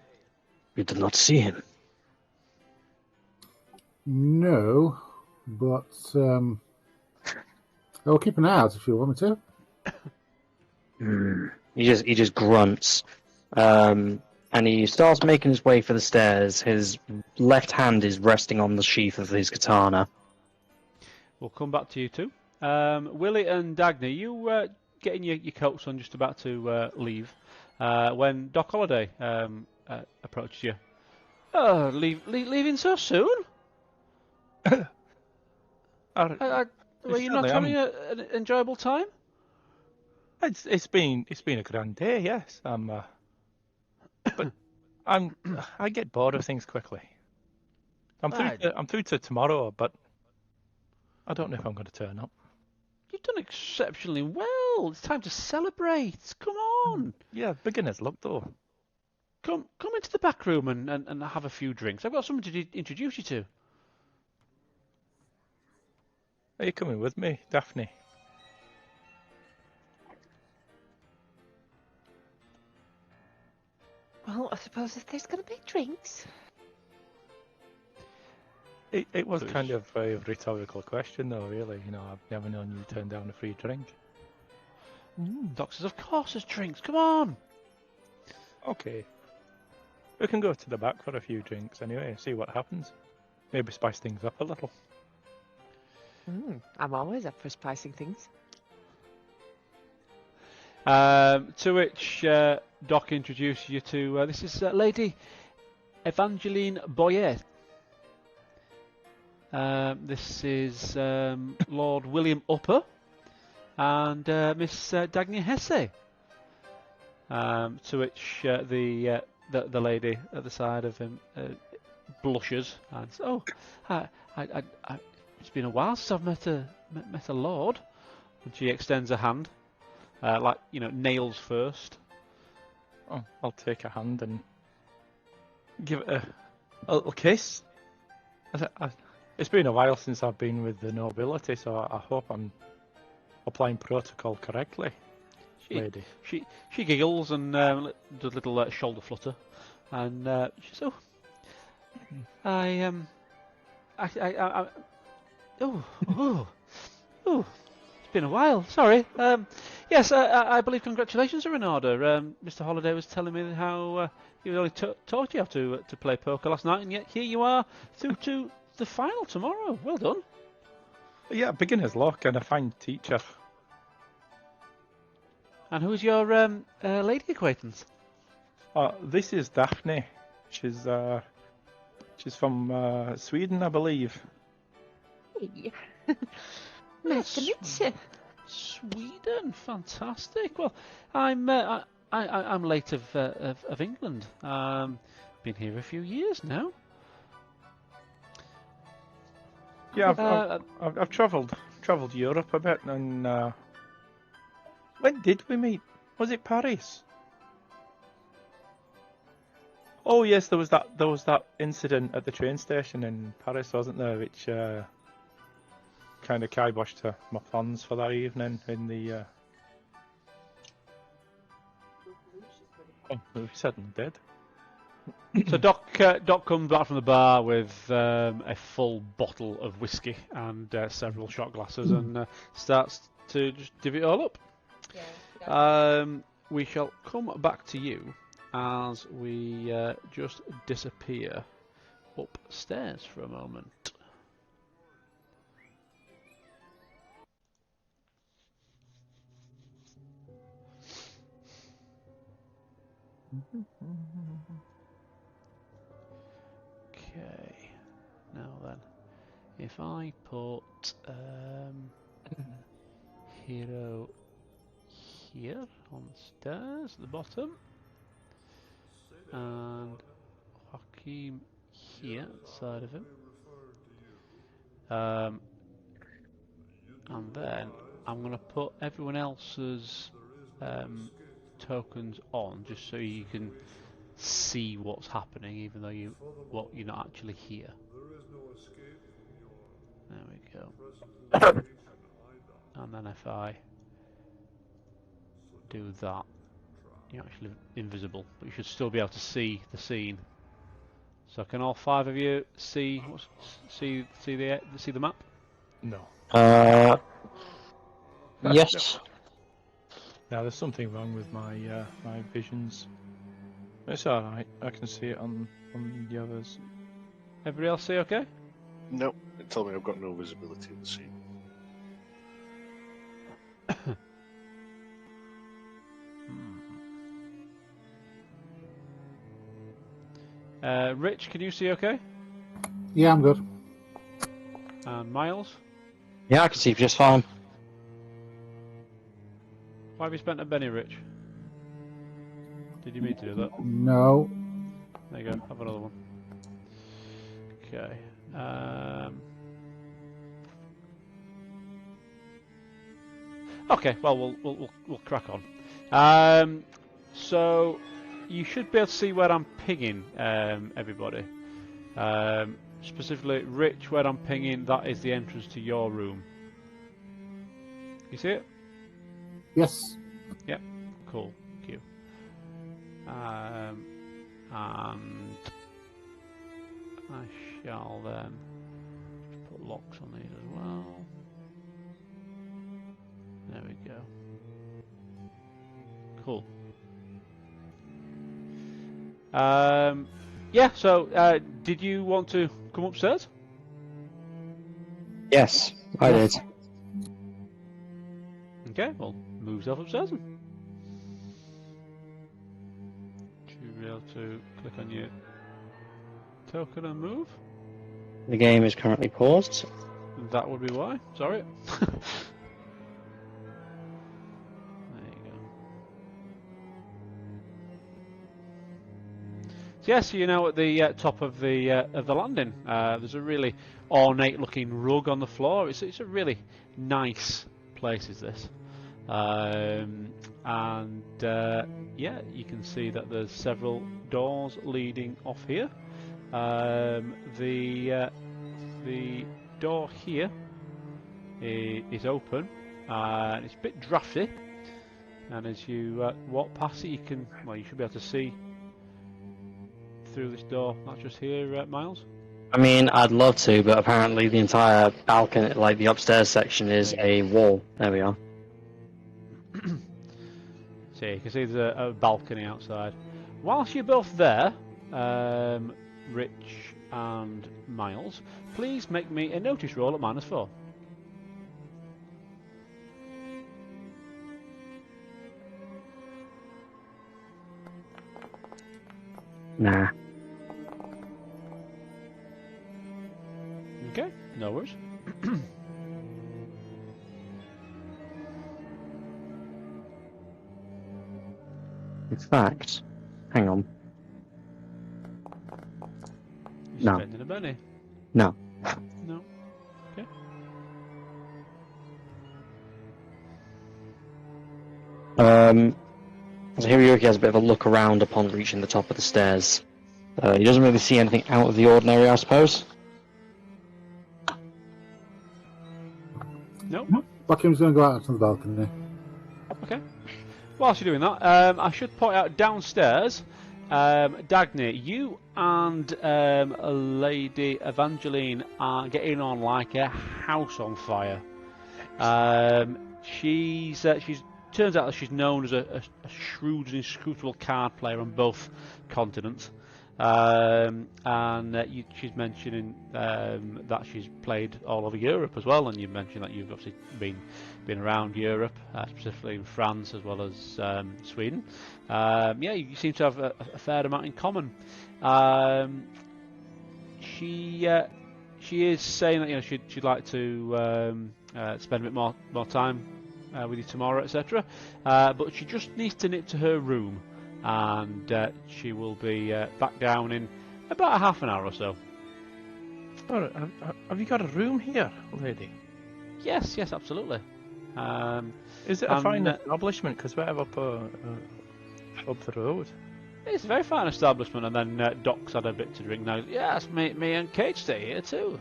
Speaker 3: You did not see him.
Speaker 6: No, but I'll keep an eye out if you want me to.
Speaker 3: He just grunts, and he starts making his way for the stairs. His left hand is resting on the sheath of his katana.
Speaker 2: We'll come back to you two. Willie and Dagny, you getting your coats on, just about to leave, when Doc Holliday approached you. Oh, leaving so soon? Were you not having an enjoyable time?
Speaker 5: It's been a grand day, yes. But I get bored of things quickly. I'm through to tomorrow, but I don't know if I'm going to turn up.
Speaker 2: You've done exceptionally well. It's time to celebrate. Come on.
Speaker 5: Yeah, beginner's luck though.
Speaker 2: Come into the back room and have a few drinks. I've got something to introduce you to.
Speaker 5: Are you coming with me, Daphne?
Speaker 4: Well, I suppose if there's going to be drinks.
Speaker 5: It was
Speaker 2: Please.
Speaker 5: kind of a rhetorical question, though, really. You know, I've never known you turn down a free drink.
Speaker 2: Doc says, of course there's drinks, come on!
Speaker 5: Okay. We can go to the back for a few drinks anyway, see what happens. Maybe spice things up a little.
Speaker 4: I'm always up for spicing things.
Speaker 2: To which Doc introduces you to, this is Lady Evangeline Boyer. This is Lord William Upper and Miss Dagny Hesse. To which the lady at the side of him blushes and says, "Oh, it's been a while since I've met a lord." And she extends a hand, like nails first.
Speaker 5: Oh, I'll take a hand and give it a little kiss. It's been a while since I've been with the nobility, so I hope I'm applying protocol correctly, lady.
Speaker 2: She giggles and does a little shoulder flutter, and she says, "Oh, it's been a while. Sorry. Yes, I believe congratulations are in order. Mr. Holiday was telling me how he only taught you how to play poker last night, and yet here you are through to the final tomorrow. Well done."
Speaker 5: Yeah, beginner's luck and a fine teacher.
Speaker 2: And who's your lady acquaintance?
Speaker 5: This is Daphne. She's from Sweden, I believe.
Speaker 4: Hey. Nice to meet you.
Speaker 2: Sweden, fantastic. Well, I'm late of England. Been here a few years now.
Speaker 5: Yeah, I've travelled Europe a bit, and when did we meet? Was it Paris? Oh yes, there was that incident at the train station in Paris, wasn't there, which kind of kiboshed my plans for that evening in the. Oh, we suddenly did.
Speaker 2: So Doc comes back from the bar with a full bottle of whiskey and several shot glasses and starts to just divvy it all up. We shall come back to you as we just disappear upstairs for a moment. Okay, now then, if I put Hero here on the stairs at the bottom, and Joachim here at the side of him, and then I'm going to put everyone else's tokens on just so you can see what's happening, even though you're not actually here. There we go. And then if I do that, you're actually invisible, but you should still be able to see the scene. So can all five of you see the map?
Speaker 5: No.
Speaker 3: Yes.
Speaker 5: Now there's something wrong with my my visions. It's alright, I can see it on the others.
Speaker 2: Everybody else see okay?
Speaker 1: Nope, it told me I've got no visibility in the scene.
Speaker 2: Rich, can you see okay?
Speaker 6: Yeah, I'm good.
Speaker 2: And Miles?
Speaker 3: Yeah, I can see just fine.
Speaker 2: Why have you spent a penny, Rich? Did you mean to do that?
Speaker 6: No.
Speaker 2: There you go, have another one. Okay. Okay, well we'll crack on. So you should be able to see where I'm pinging everybody. Specifically, Rich, where I'm pinging, that is the entrance to your room. You see it?
Speaker 6: Yes.
Speaker 2: Cool. Thank you. And I shall then put locks on these as well. There we go. Cool. Yeah, so did you want to come upstairs?
Speaker 3: Yes, I did.
Speaker 2: Okay, well, move yourself upstairs then. Should be able to click on your token and move.
Speaker 3: The game is currently paused.
Speaker 2: That would be why. Sorry. There you go. So yes, you're now at the top of the landing. There's a really ornate-looking rug on the floor. It's a really nice place. Is this? And yeah, you can see that there's several doors leading off here. The door here is open, and it's a bit drafty. And as you walk past it, you should be able to see through this door. Not just here, Miles.
Speaker 3: I mean, I'd love to, but apparently the entire balcony, like the upstairs section, is a wall. There we are.
Speaker 2: So you can see there's a balcony outside. Whilst you're both there, Rich and Miles, please make me a notice roll at -4.
Speaker 3: Nah.
Speaker 2: Okay, no worries.
Speaker 3: In fact, hang on.
Speaker 2: You're
Speaker 3: No.
Speaker 2: spending a penny.
Speaker 3: No.
Speaker 2: No. Okay.
Speaker 3: So Hiroyuki has a bit of a look around upon reaching the top of the stairs. He doesn't really see anything out of the ordinary, I suppose.
Speaker 2: Nope.
Speaker 6: Buckingham's going to go out onto the balcony.
Speaker 2: Okay. Whilst you're doing that, I should point out downstairs, Dagny, you and Lady Evangeline are getting on like a house on fire. She's turns out that she's known as a shrewd and inscrutable card player on both continents. She's mentioning that she's played all over Europe as well, and you mentioned that you've obviously been around Europe, specifically in France as well as Sweden. Yeah, you seem to have a fair amount in common. She is saying that she'd like to spend a bit more time with you tomorrow, etc. But she just needs to nip to her room. And she will be back down in about half an hour or so.
Speaker 5: Oh, have you got a room here, lady?
Speaker 2: Yes, absolutely.
Speaker 5: Is it a fine establishment? Because we're up the road.
Speaker 2: It's a very fine establishment, and then Doc's had a bit to drink now. Yes, me and Kate stay here too.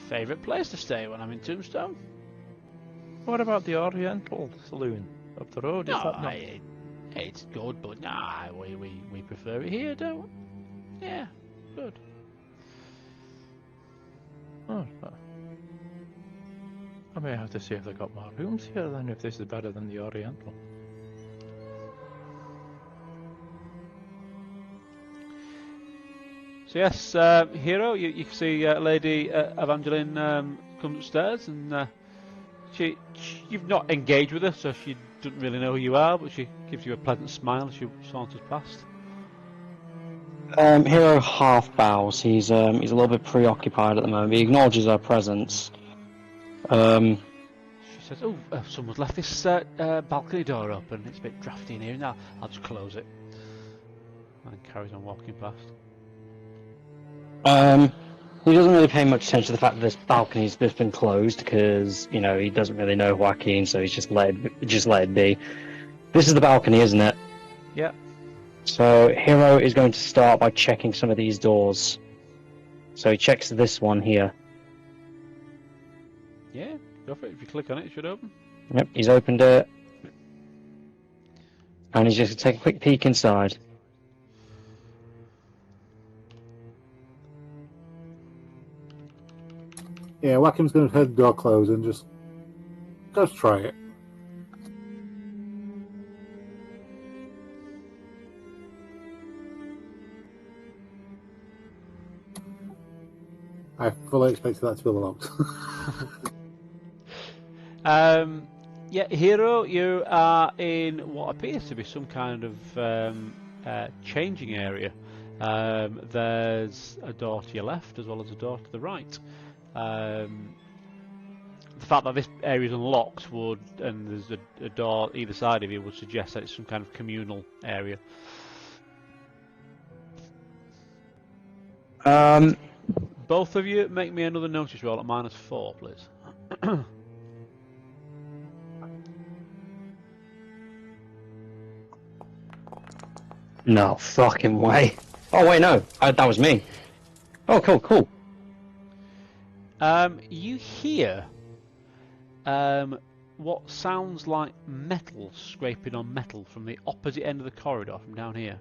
Speaker 2: Favourite place to stay when I'm in Tombstone.
Speaker 5: What about the Oriental Saloon up the road? Is that not...
Speaker 2: It's good, but nah, we prefer it here, don't we? Yeah, good.
Speaker 5: Oh, I may have to see if they've got more rooms here then, if this is better than the Oriental.
Speaker 2: So yes, Hero, you can see Lady Evangeline comes upstairs, and you've not engaged with her, so she doesn't really know who you are, but she gives you a pleasant smile as she saunters past.
Speaker 3: Hero half bows. He's a little bit preoccupied at the moment. He acknowledges her presence.
Speaker 2: She says, "Oh, someone's left this balcony door open. It's a bit drafty in here. Now I'll just close it." And carries on walking past.
Speaker 3: He doesn't really pay much attention to the fact that this balcony's been closed because he doesn't really know Joaquin, so he's just let it be. This is the balcony, isn't it?
Speaker 2: Yeah.
Speaker 3: So Hero is going to start by checking some of these doors. So he checks this one here.
Speaker 2: Yeah, Go for it. If you click on it, it should open.
Speaker 3: Yep, he's opened it. And he's just going to take a quick peek inside.
Speaker 6: Yeah, Wackham's going to head the door close and just try it. I fully expected that to be locked.
Speaker 2: Yeah, Hero, you are in what appears to be some kind of changing area. There's a door to your left as well as a door to the right. The fact that this area is unlocked and there's a door either side of you would suggest that it's some kind of communal area. Both of you make me another notice roll at -4, please.
Speaker 3: No fucking way. Oh wait, no, that was me. Oh, cool.
Speaker 2: You hear what sounds like metal scraping on metal from the opposite end of the corridor from down here.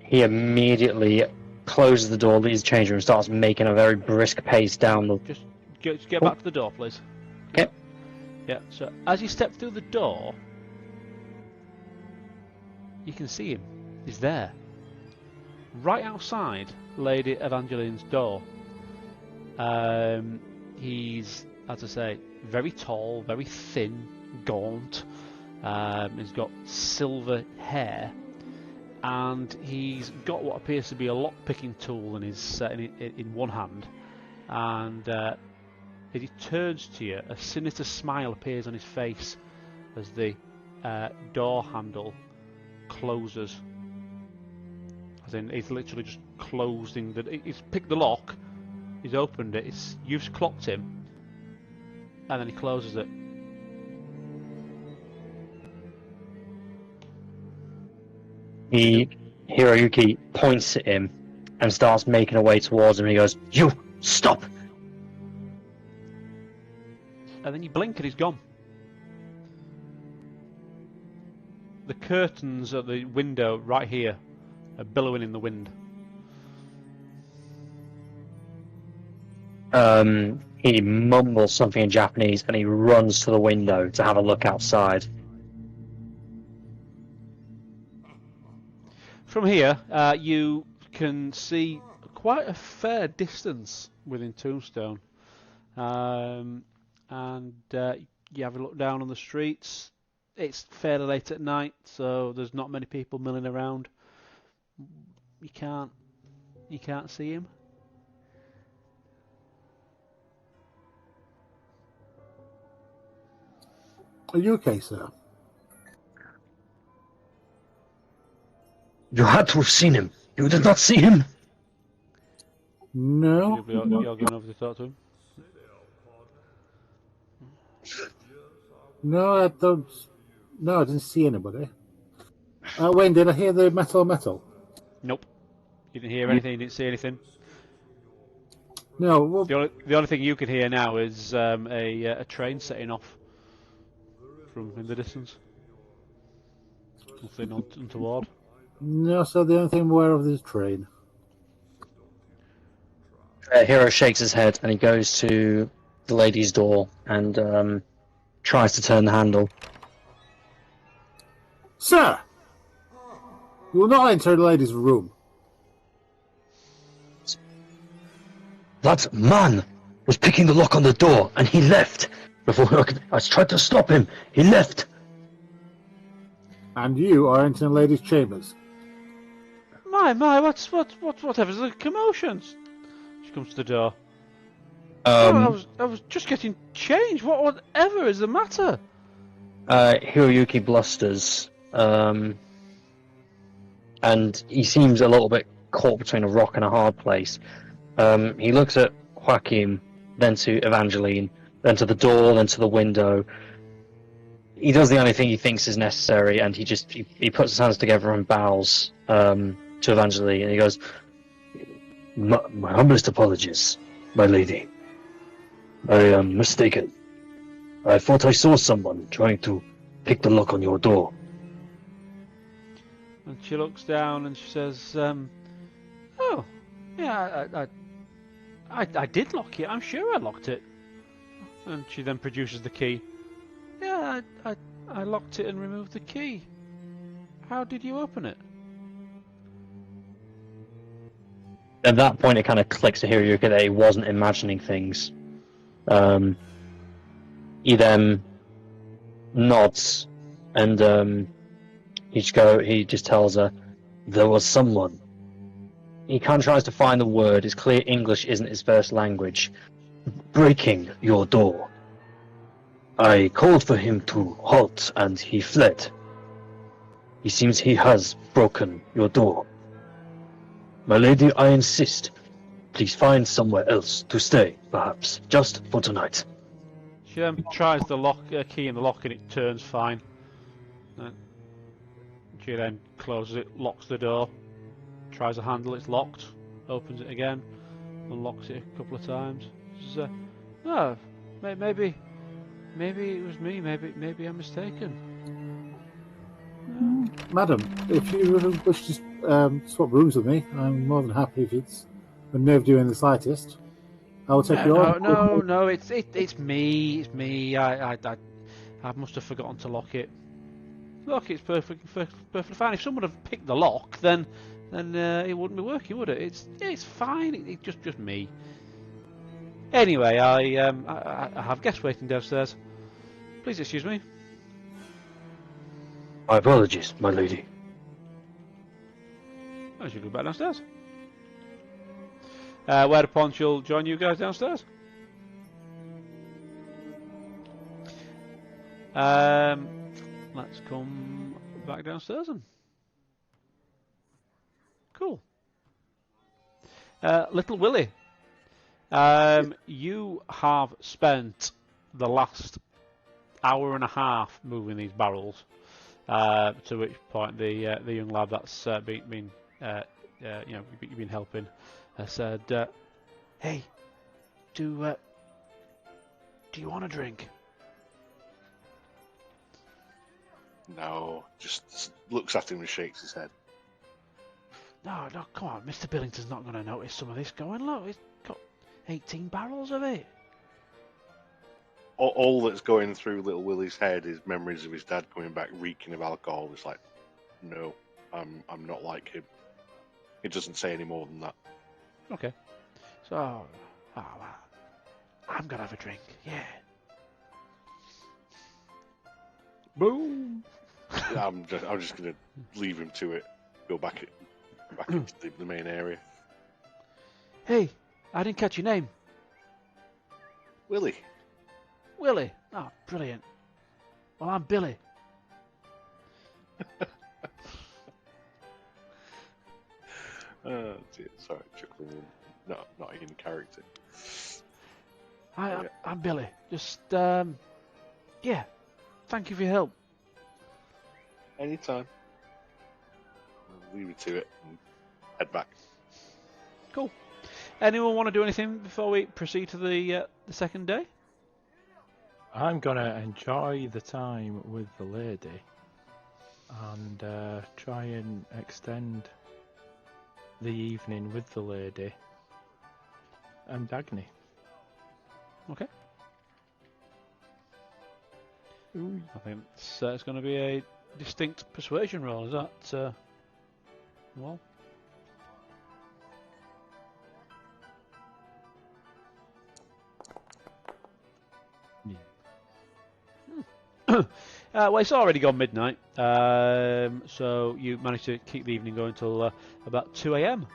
Speaker 3: He immediately closes the door, leaves the change room, and starts making a very brisk pace down the...
Speaker 2: Just get back to the door, please.
Speaker 3: Okay.
Speaker 2: Yeah, so as you step through the door, you can see him. He's there. Right outside Lady Evangeline's door. He's, as I say, very tall, very thin, gaunt. He's got silver hair. And he's got what appears to be a lock-picking tool in his in one hand, and as he turns to you, a sinister smile appears on his face as the door handle closes. As in, he's literally just closing he's picked the lock, he's opened it, you've clocked him, and then he closes it.
Speaker 3: Hiroyuki points at him and starts making a way towards him. He goes, "You stop!"
Speaker 2: And then you blink and he's gone. The curtains at the window right here are billowing in the wind.
Speaker 3: He mumbles something in Japanese and he runs to the window to have a look outside.
Speaker 2: From here, you can see quite a fair distance within Tombstone, and you have a look down on the streets. It's fairly late at night, so there's not many people milling around. You can't see him.
Speaker 6: Are you okay, sir?
Speaker 3: You had to have seen him. You did not see him.
Speaker 6: No.
Speaker 2: You're going over to talk to him.
Speaker 6: No, I don't. No, I didn't see anybody. Wayne, did I hear the metal?
Speaker 2: Nope. You didn't hear anything. You didn't see anything.
Speaker 6: No. Well,
Speaker 2: The only thing you can hear now is a train setting off from in the distance. Nothing untoward.
Speaker 6: no, so the only thing I'm aware of is train.
Speaker 3: Hiro shakes his head and he goes to the lady's door and tries to turn the handle.
Speaker 6: Sir! You will not enter the lady's room.
Speaker 3: That man was picking the lock on the door and he left. Before I tried to stop him, he left.
Speaker 6: And you are entering the lady's chambers.
Speaker 2: My, whatever's the commotions? She comes to the door. I was just getting changed. Whatever is the matter?
Speaker 3: Hiroyuki blusters, and he seems a little bit caught between a rock and a hard place. He looks at Joaquin, then to Evangeline, then to the door, then to the window. He does the only thing he thinks is necessary, and he puts his hands together and bows to Evangeline, and he goes, My humblest apologies, my lady. I am mistaken. I thought I saw someone trying to pick the lock on your door.
Speaker 2: And she looks down and she says, "Oh, yeah, I did lock it. I'm sure I locked it." And she then produces the key. "Yeah, I locked it and removed the key. How did you open it?"
Speaker 3: At that point, it kind of clicks to Hiroyuki that he wasn't imagining things. He then nods, and he just tells her, "There was someone." He kind of tries to find the word. It's clear English isn't his first language. "Breaking your door. I called for him to halt, and he fled. It seems he has broken your door. My lady, I insist. Please find somewhere else to stay, perhaps, just for tonight."
Speaker 2: She then tries the key in the lock and it turns fine. She then closes it, locks the door, tries the handle, it's locked, opens it again, unlocks it a couple of times. She says, "Oh, maybe it was me. Maybe I'm mistaken."
Speaker 6: Madam, if you wish to swap rooms with me, I'm more than happy if it's unnerved you in the slightest. I will take your
Speaker 2: No. It's me. It's me. I must have forgotten to lock it. Look, it's perfectly fine. If someone had picked the lock, then it wouldn't be working, would it? It's fine. It's just me. Anyway, I have guests waiting downstairs. Please excuse me.
Speaker 3: My apologies, my lady.
Speaker 2: I should go back downstairs. Whereupon she'll join you guys downstairs. Let's come back downstairs then. Cool. Little Willie, you have spent the last hour and a half moving these barrels. To which point the young lad that's been you've been helping has said, "Hey, do you want a drink?"
Speaker 1: No, just looks at him and shakes his head.
Speaker 2: No, come on, Mr. Billington's not going to notice some of this going. Look, he's got 18 barrels of it.
Speaker 1: All that's going through little Willie's head is memories of his dad coming back reeking of alcohol. It's like, no, I'm not like him. It doesn't say any more than that.
Speaker 2: Okay. So, I'm going to have a drink, yeah.
Speaker 1: Boom! I'm just going to leave him to it. Go back into the main area.
Speaker 2: Hey, I didn't catch your name.
Speaker 1: Willie.
Speaker 2: Willie. Oh, brilliant. Well, I'm Billy.
Speaker 1: Oh dear, sorry, chuckling. Not in character.
Speaker 2: I'm Billy. Just, yeah. Thank you for your help.
Speaker 1: Anytime. I'll leave it to it and head back.
Speaker 2: Cool. Anyone want to do anything before we proceed to the second day?
Speaker 5: I'm gonna enjoy the time with the lady and try and extend the evening with the lady and Dagny.
Speaker 2: Okay. I think it's going to be a distinct persuasion roll. Is that well? Well, it's already gone midnight, so you managed to keep the evening going till about 2 a.m.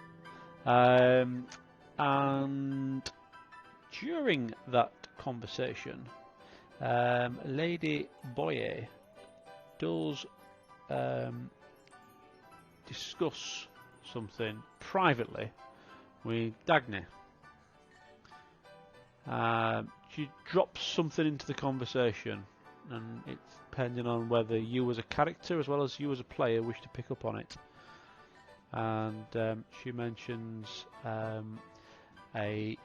Speaker 2: And during that conversation, Lady Boye does discuss something privately with Dagny. She drops something into the conversation, and it's depending on whether you as a character as well as you as a player wish to pick up on it. And she mentions a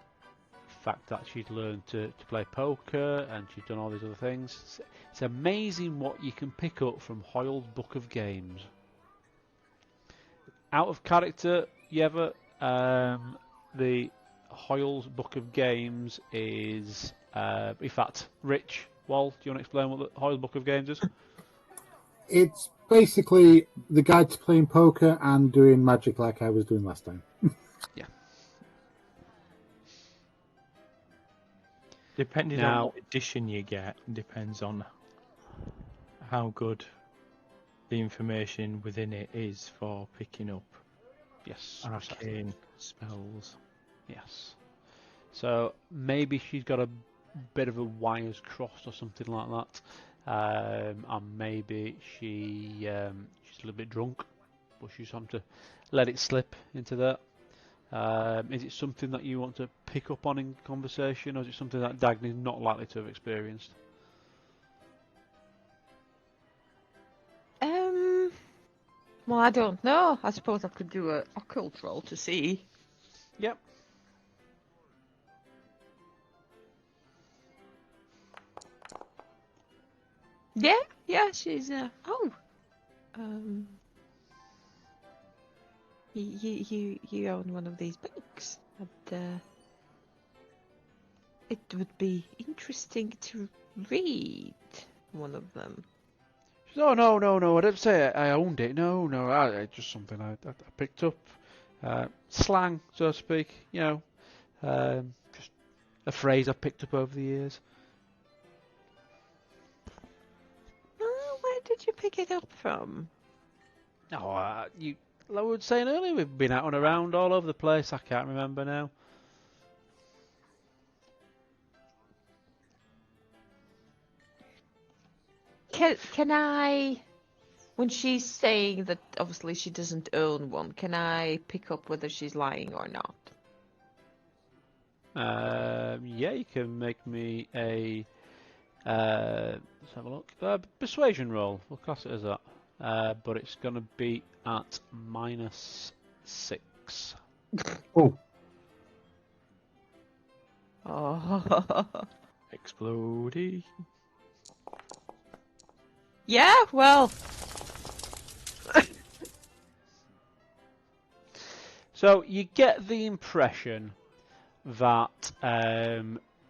Speaker 2: fact that she'd learned to play poker and she'd done all these other things. It's amazing what you can pick up from Hoyle's Book of Games. Out of character, Yeva, the Hoyle's Book of Games is, in fact, Rich, Wal, do you want to explain what the Hoyle's Book of Games is?
Speaker 6: It's basically the guide to playing poker and doing magic like I was doing last time.
Speaker 2: Yeah.
Speaker 5: Depending
Speaker 2: Now-
Speaker 5: on what edition you get, depends on how good the information within it is for picking up
Speaker 2: Yes.
Speaker 5: arcane spells.
Speaker 2: Yes. So maybe she's got a bit of a wires crossed or something like that. And maybe she's a little bit drunk, but she's having to let it slip into that. Is it something that you want to pick up on in conversation, or is it something that Dagny's not likely to have experienced?
Speaker 4: Well, I don't know. I suppose I could do a occult roll to see.
Speaker 2: Yep.
Speaker 4: Yeah, she's you own one of these books, and it would be interesting to read one of them.
Speaker 2: No, I didn't say I owned it. No, it's just something I picked up. Slang, so to speak, you know. Just a phrase I picked up over the years.
Speaker 4: Oh, where did you pick it up from?
Speaker 2: Oh, I was saying earlier, we've been out and around all over the place. I can't remember now.
Speaker 4: Can I, when she's saying that obviously she doesn't own one, can I pick up whether she's lying or not?
Speaker 2: Yeah, you can make me a. Let's have a look. Persuasion roll. We'll class it as that. But it's going to be at -6.
Speaker 6: Oh,
Speaker 4: Oh.
Speaker 5: Explodey.
Speaker 4: Yeah, well.
Speaker 2: So you get the impression that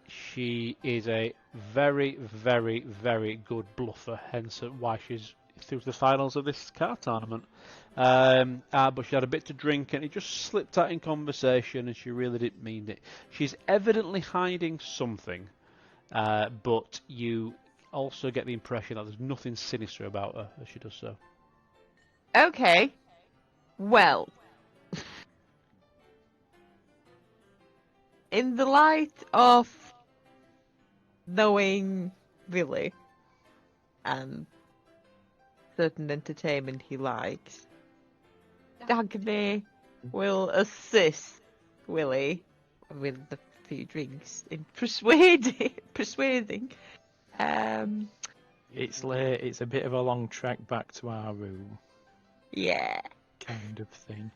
Speaker 2: she is a very, very, very good bluffer, hence why she's through to the finals of this card tournament. But she had a bit to drink and it just slipped out in conversation and she really didn't mean it. She's evidently hiding something, but you also get the impression that there's nothing sinister about her as she does so.
Speaker 4: Okay. Well. In the light of knowing Billy and certain entertainment he likes, Dagny will assist Willie with a few drinks in persuading.
Speaker 5: It's late. It's a bit of a long trek back to our room,
Speaker 4: Yeah.
Speaker 5: kind of thing.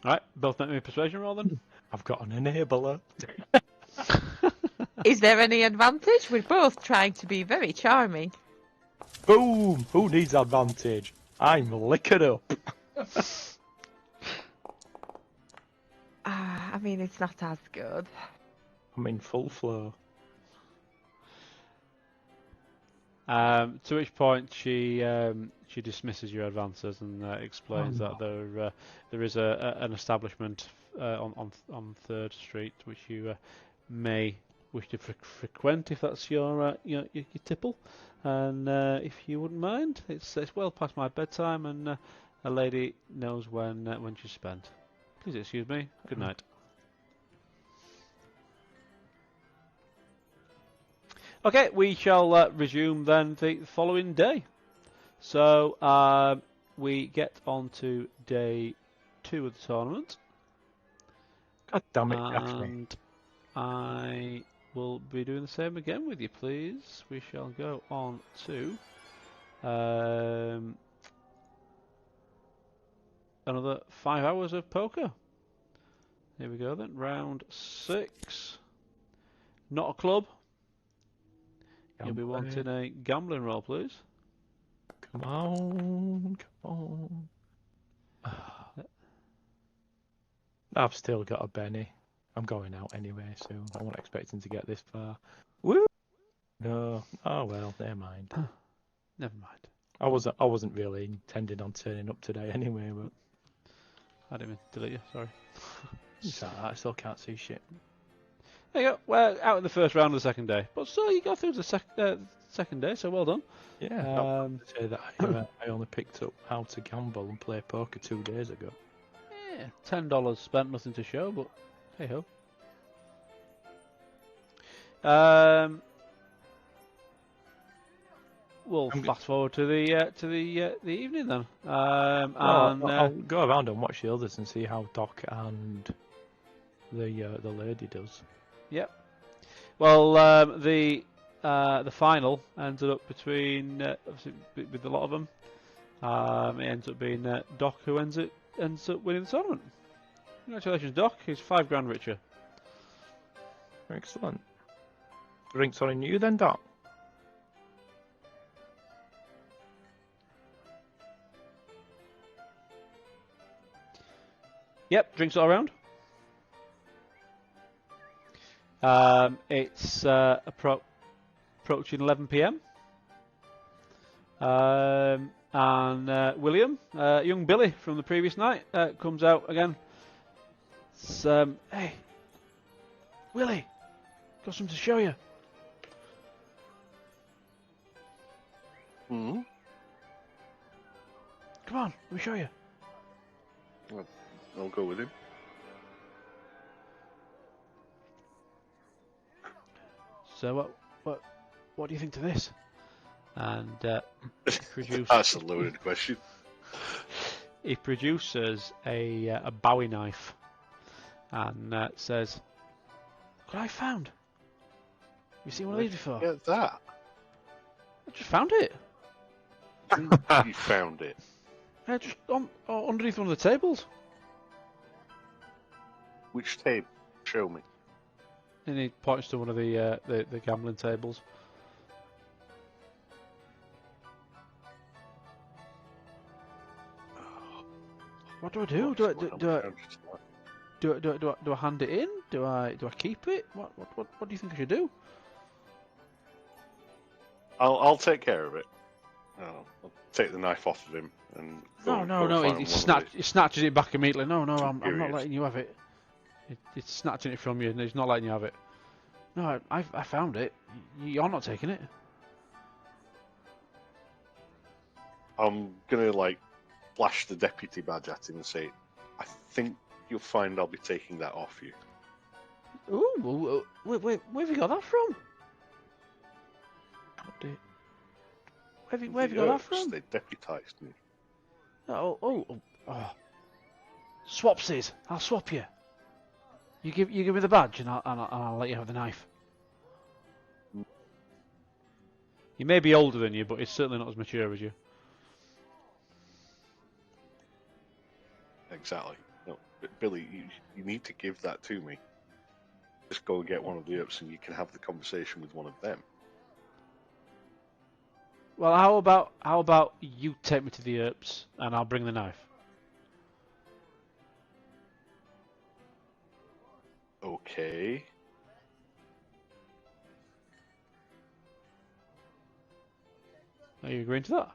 Speaker 2: Alright, both make me a persuasion roll then.
Speaker 5: I've got an enabler.
Speaker 4: Is there any advantage? We're both trying to be very charming.
Speaker 5: Boom! Who needs advantage? I'm licking up.
Speaker 4: I mean, it's not as good.
Speaker 5: I'm in full flow.
Speaker 2: To which point she dismisses your advances and explains that there is an establishment on 3rd Street which you may wish to frequent if that's your tipple, and if you wouldn't mind, it's well past my bedtime and a lady knows when she's spent. Please excuse me. Good night. Okay, we shall resume then the following day. So we get on to day 2 of the tournament.
Speaker 5: God damn it, Daphne.
Speaker 2: And I will be doing the same again with you, please. We shall go on to another 5 hours of poker. Here we go then. Round 6. Not a club. You'll be wanting a gambling roll, please.
Speaker 5: Come on, come on. I've still got a Benny. I'm going out anyway soon. I wasn't expecting to get this far. Woo! No. Oh well, never mind.
Speaker 2: Never mind.
Speaker 5: I wasn't really intending on turning up today anyway, but
Speaker 2: I didn't mean to delete you, sorry.
Speaker 5: it's alright, I still can't see shit.
Speaker 2: There you go. Well, out in the first round of the second day. But still, you got through the second day, so well done.
Speaker 5: Yeah, say that I only picked up how to gamble and play poker 2 days ago.
Speaker 2: Yeah, $10 spent, nothing to show, but hey ho. We'll fast forward to the evening then.
Speaker 5: I'll go around and watch the others and see how Doc and the lady does.
Speaker 2: Yep. Well, the final ended up between obviously with a lot of them. It ends up being Doc who ends up winning the tournament. Congratulations, Doc. He's $5 grand richer.
Speaker 5: Excellent. Drinks on you then, Doc.
Speaker 2: Yep, drinks all around. It's approaching 11 p.m. And William, young Billy from the previous night, comes out again. It's, hey, Willie, got something to show you.
Speaker 1: Hmm?
Speaker 2: Come on, let me show you.
Speaker 1: I'll go with him.
Speaker 2: So what do you think to this? And
Speaker 1: That's a loaded question.
Speaker 2: He produces a Bowie knife and says, "Look what I found. You seen one of these before?"
Speaker 1: Yeah, that.
Speaker 2: I just found it.
Speaker 1: You found it.
Speaker 2: Just underneath one of the tables.
Speaker 1: Which tape? Show me.
Speaker 2: And he points to one of the gambling tables. What do I do? Do I hand it in? Do I keep it? What do you think I should do?
Speaker 1: I'll take care of it. I'll take the knife off of him and
Speaker 2: No. He snatches it back immediately. No, I'm not letting you have it. It's snatching it from you, and he's not letting you have it. No, I found it. You're not taking it.
Speaker 1: I'm gonna flash the deputy badge at him and say, "I think you'll find I'll be taking that off you."
Speaker 2: Ooh, where have you got that from? Where have you got that from?
Speaker 1: They deputised me.
Speaker 2: Oh. Swapsies. I'll swap you. You give me the badge, and I'll let you have the knife. He may be older than you, but he's certainly not as mature as you.
Speaker 1: Exactly. No, but Billy, you need to give that to me. Just go and get one of the Earps, and you can have the conversation with one of them.
Speaker 2: Well, how about you take me to the Earps, and I'll bring the knife.
Speaker 1: Okay.
Speaker 2: Are you agreeing to that?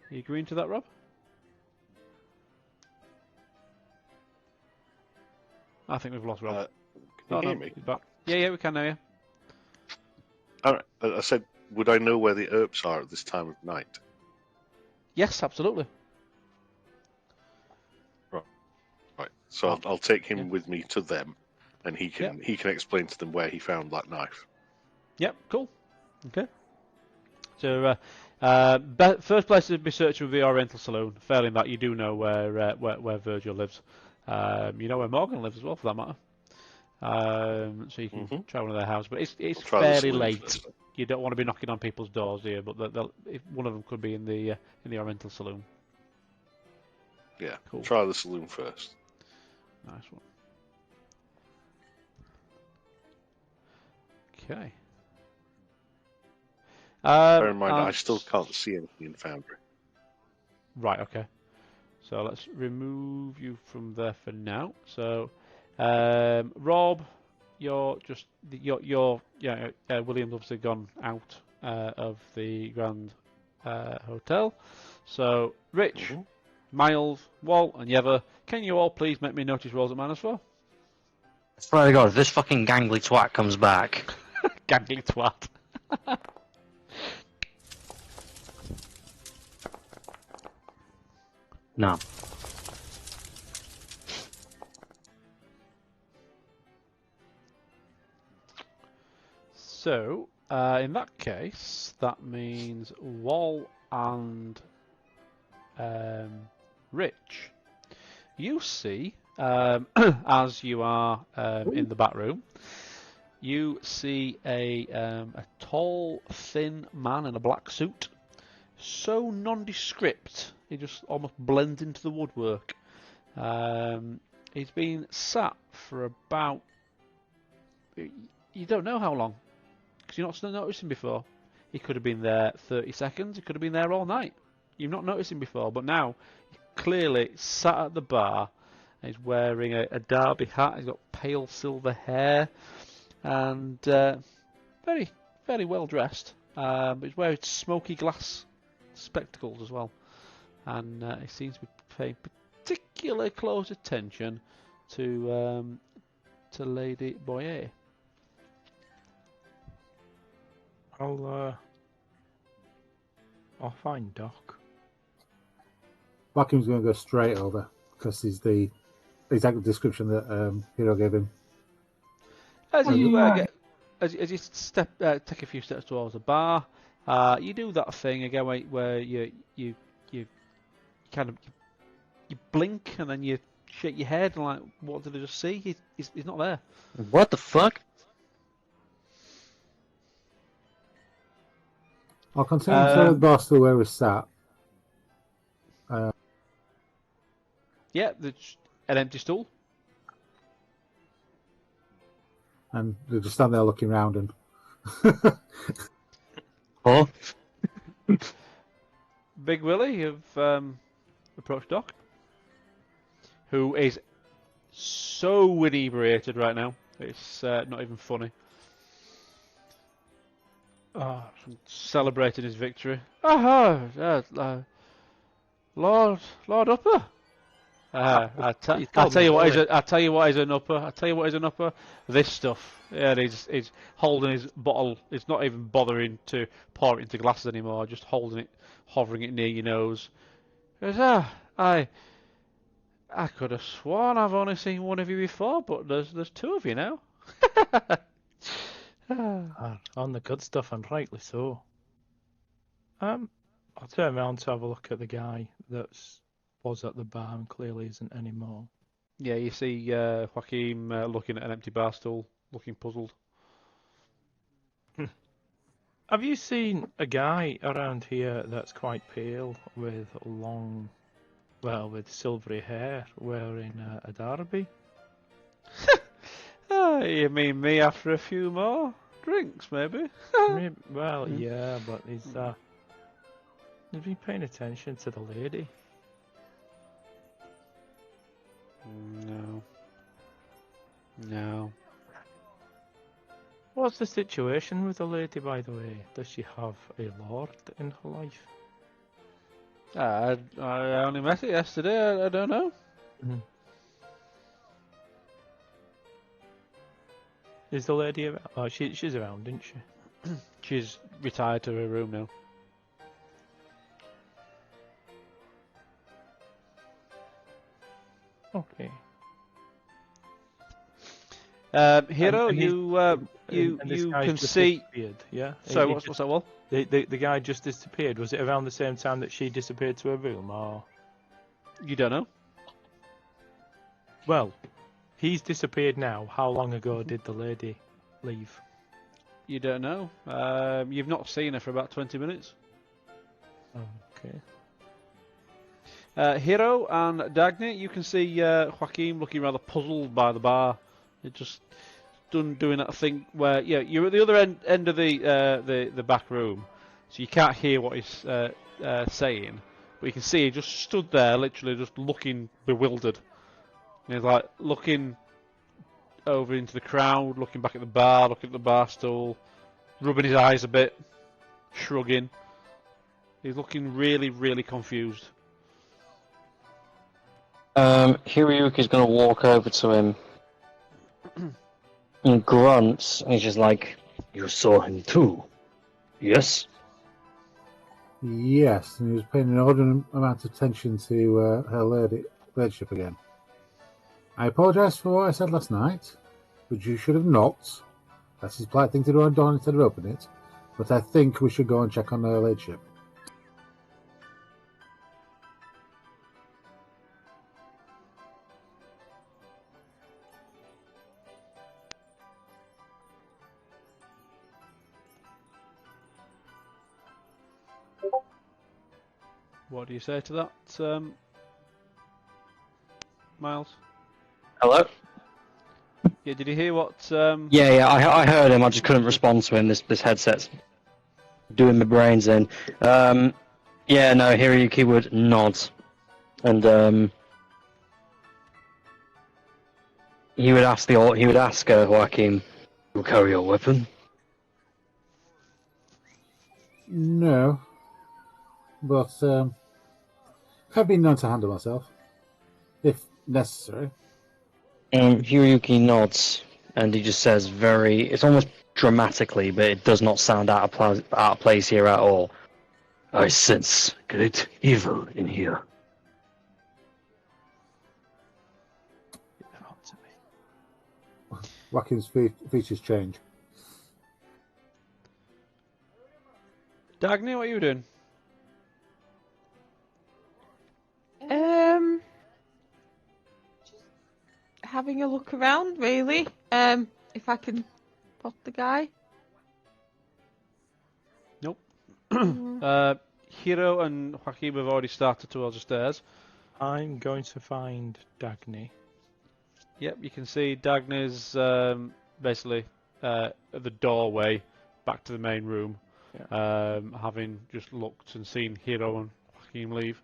Speaker 2: Are you agreeing to that, Rob? I think we've lost Rob.
Speaker 1: Can you hear me?
Speaker 2: He's back. Yeah, we can now, yeah.
Speaker 1: Alright, I said, would I know where the Earps are at this time of night?
Speaker 2: Yes, absolutely.
Speaker 1: Right. So I'll take him with me to them, and he can explain to them where he found that knife.
Speaker 2: Yep, cool. Okay. So, first place to be searching would be Oriental Saloon. Failing that, you do know where Virgil lives. You know where Morgan lives as well, for that matter. So you can try one of their houses. But it's
Speaker 1: I'll try the
Speaker 2: fairly
Speaker 1: saloon
Speaker 2: late.
Speaker 1: first.
Speaker 2: You don't want to be knocking on people's doors here, but if one of them could be in the Oriental Saloon.
Speaker 1: Yeah,
Speaker 2: Cool.
Speaker 1: try the saloon first.
Speaker 2: Nice one. Okay.
Speaker 1: Bear in mind, I
Speaker 2: and-
Speaker 1: still can't see anything in Foundry.
Speaker 2: Right. Okay. So let's remove you from there for now. So, Rob, William's obviously gone out of the Grand Hotel. So, Rich, Miles, Walt, and Yever, can you all please make me notice rolls at -4?
Speaker 3: I swear to God, if this fucking gangly twat comes back.
Speaker 2: Gangly twat.
Speaker 3: No.
Speaker 2: So, in that case, that means Wall and Rich, you see, as you are in the back room, you see a tall, thin man in a black suit, so nondescript, he just almost blends into the woodwork. He's been sat for about, you don't know how long, because you've not noticed him before. He could have been there 30 seconds, he could have been there all night. You've not noticed him before, but now he clearly sat at the bar. He's wearing a derby hat, he's got pale silver hair, and very, very well dressed. But he's wearing smoky glass spectacles as well. And he seems to be paying particularly close attention to Lady Boyer.
Speaker 5: I'll find Doc.
Speaker 6: Vacuum's going to go straight over because he's the exact description that Hero gave him.
Speaker 2: As you as you take a few steps towards the bar, you do that thing again where you kind of you blink and then you shake your head and like, what did I just see? He's not there.
Speaker 3: What the fuck?
Speaker 6: I'll continue to the bar still where we sat.
Speaker 2: Yeah, there's an empty stool.
Speaker 6: And they just stand there looking around and
Speaker 3: Oh,
Speaker 2: Big Willie, you've approached Doc, who is so inebriated right now. It's not even funny. Celebrating his victory. Lord Upper. I tell you what is an upper. This stuff. Yeah, he's holding his bottle. He's not even bothering to pour it into glasses anymore. Just holding it, hovering it near your nose. He goes, I could have sworn I've only seen one of you before, but there's two of you now.
Speaker 5: On the good stuff, and rightly so. I'll turn around to have a look at the guy that was at the bar and clearly isn't anymore.
Speaker 2: Yeah, you see Joaquin looking at an empty bar stool, looking puzzled.
Speaker 5: Have you seen a guy around here that's quite pale with with silvery hair, wearing a derby?
Speaker 2: You mean me after a few more drinks, maybe?
Speaker 5: Well, yeah, but he's been paying attention to the lady.
Speaker 2: No.
Speaker 5: What's the situation with the lady, by the way? Does she have a lord in her life?
Speaker 2: I only met it yesterday. I don't know.
Speaker 5: Is the lady around? Oh, she's around, isn't she?
Speaker 2: She's retired to her room now.
Speaker 5: Okay.
Speaker 2: Hero,
Speaker 5: And this
Speaker 2: you
Speaker 5: guy's
Speaker 2: can
Speaker 5: just
Speaker 2: see.
Speaker 5: disappeared, yeah.
Speaker 2: So what's that? Well,
Speaker 5: the guy just disappeared. Was it around the same time that she disappeared to her room, or?
Speaker 2: you don't know.
Speaker 5: Well, He's disappeared now. How long ago did the lady leave?
Speaker 2: You don't know. You've not seen her for about 20 minutes.
Speaker 5: Okay.
Speaker 2: Hero and Dagny, you can see Joaquin looking rather puzzled by the bar. It just done doing that thing where you're at the other end of the back room, so you can't hear what he's saying, but you can see he just stood there, literally just looking bewildered. And he's like looking over into the crowd, looking back at the bar, looking at the bar stool, rubbing his eyes a bit, shrugging. He's looking really, really confused.
Speaker 3: Hiroyuki's going to walk over to him and grunts, and he's just like, "You saw him too, yes?"
Speaker 6: Yes, and he was paying an inordinate amount of attention to her ladyship again. I apologise for what I said last night, but you should have knocked. That's his polite thing to do on door instead of open it. But I think we should go and check on her ladyship.
Speaker 2: What do you say to that, Miles?
Speaker 3: Hello?
Speaker 2: Yeah, did you hear what?
Speaker 3: Yeah, I heard him. I just couldn't respond to him. This headset's doing my brains in. Yeah, no, Hiroyuki would nod, and he would ask Joaquin, "You carry a weapon?"
Speaker 6: No, but I've been known to handle myself, if necessary.
Speaker 3: Hiroyuki nods, and he just says it's almost dramatically, but it does not sound out of place here at all. "I sense great evil in here."
Speaker 6: Joaquin's features change.
Speaker 2: Dagny, what are you doing?
Speaker 4: Just having a look around, really. If I can spot the guy.
Speaker 2: Nope. Hiro and Joaquin have already started towards the stairs.
Speaker 5: I'm going to find Dagny.
Speaker 2: Yep, you can see Dagny's basically at the doorway back to the main room, having just looked and seen Hiro and Joaquin leave.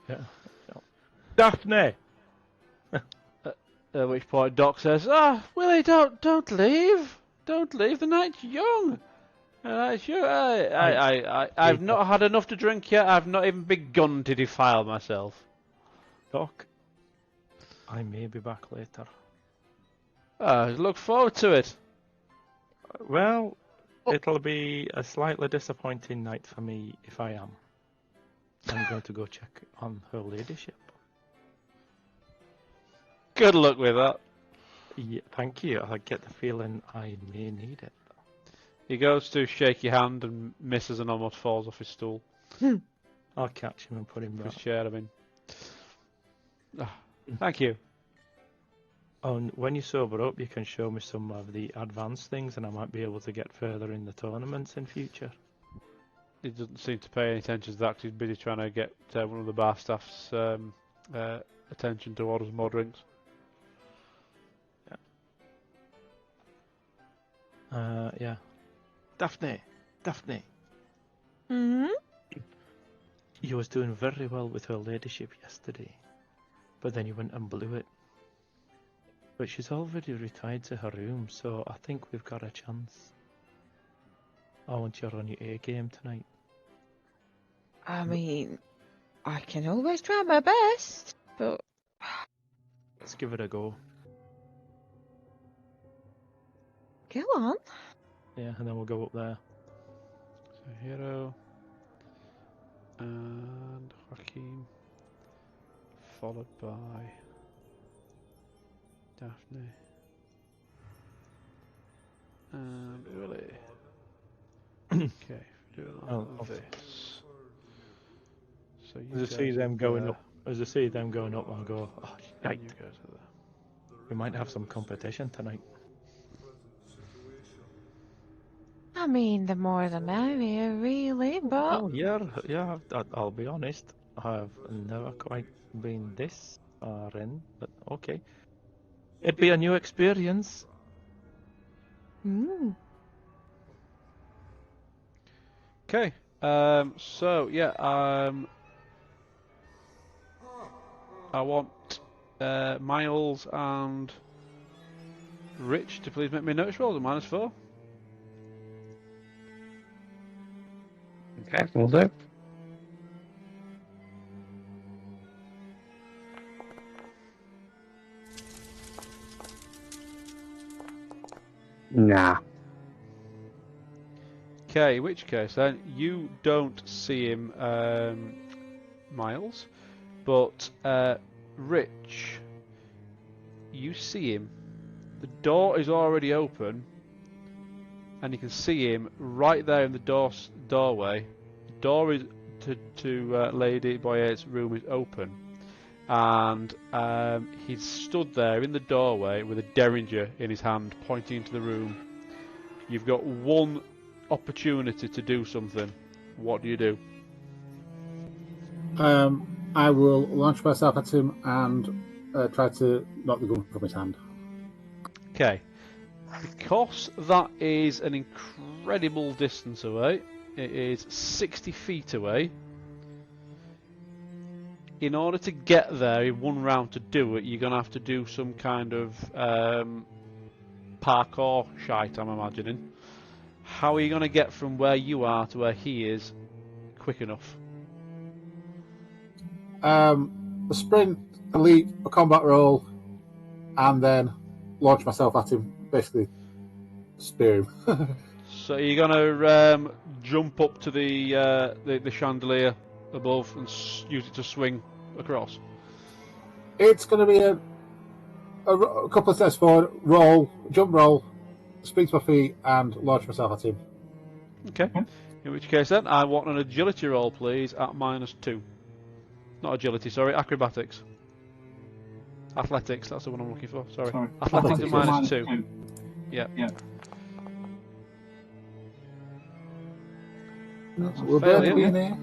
Speaker 5: Yeah. Daphne!
Speaker 2: At which point Doc says, Willie, don't leave. Don't leave, the night's young. I've not had enough to drink yet. I've not even begun to defile myself.
Speaker 5: Doc, I may be back later.
Speaker 2: Look forward to it.
Speaker 5: Well, it'll be a slightly disappointing night for me if I am. I'm going to go check on her ladyship.
Speaker 2: Good luck with that.
Speaker 5: Yeah, thank you. I get the feeling I may need it.
Speaker 2: He goes to shake your hand and misses and almost falls off his stool.
Speaker 5: I'll catch him and put him
Speaker 2: His
Speaker 5: back.
Speaker 2: chair, I mean. Thank you.
Speaker 5: Oh, and when you sober up, you can show me some of the advanced things, and I might be able to get further in the tournaments in future.
Speaker 2: He doesn't seem to pay any attention to that 'cause he's busy trying to get one of the bar staff's attention to orders more drinks.
Speaker 5: Yeah. Daphne!
Speaker 4: Hmm?
Speaker 5: You was doing very well with her ladyship yesterday, but then you went and blew it. But she's already retired to her room, so I think we've got a chance. I want you on your A game tonight.
Speaker 4: I mean, I can always try my best, but
Speaker 5: Let's give it a go.
Speaker 4: go on.
Speaker 5: Yeah, and then we'll go up there.
Speaker 2: So Hiro and Joaquin, followed by Daphne and Willie. Okay, do it like this. So you
Speaker 5: As I see them going up, I'll go, oh,
Speaker 2: and
Speaker 5: shite.
Speaker 2: you go to there.
Speaker 5: we might have some competition tonight.
Speaker 4: I mean, the more the merrier, really, but...
Speaker 5: Oh yeah, I'll be honest. I've never quite been this far in, but okay. It'd be a new experience.
Speaker 4: Mm.
Speaker 2: Okay. So yeah. I want Miles and Rich to please make me a notice roll at -4.
Speaker 3: Okay, we'll do. Nah.
Speaker 2: Okay, in which case then you don't see him, Miles, but Rich, you see him. The door is already open, and you can see him right there in the doorway. The door is to Lady Boyette's room is open, and he's stood there in the doorway with a derringer in his hand, pointing into the room. You've got one opportunity to do something. What do you do?
Speaker 6: I will launch myself at him and try to knock the gun from his hand.
Speaker 2: Okay. Because that is an incredible distance away, it is 60 feet away. In order to get there in one round to do it, you're going to have to do some kind of parkour shite, I'm imagining. How are you going to get from where you are to where he is quick enough?
Speaker 6: A sprint, a leap, a combat roll, and then launch myself at him. Basically, spear him.
Speaker 2: So you're going to jump up to the chandelier above and use it to swing across?
Speaker 6: It's going to be a couple of steps forward, roll, jump roll, spring to my feet, and launch myself at him.
Speaker 2: Okay. In which case then, I want an agility roll, please, at -2. Not agility, sorry, acrobatics. Athletics, that's the one I'm looking for, sorry. Athletics at -2. Yeah. That's a
Speaker 6: We're barely
Speaker 2: failure.
Speaker 6: being here.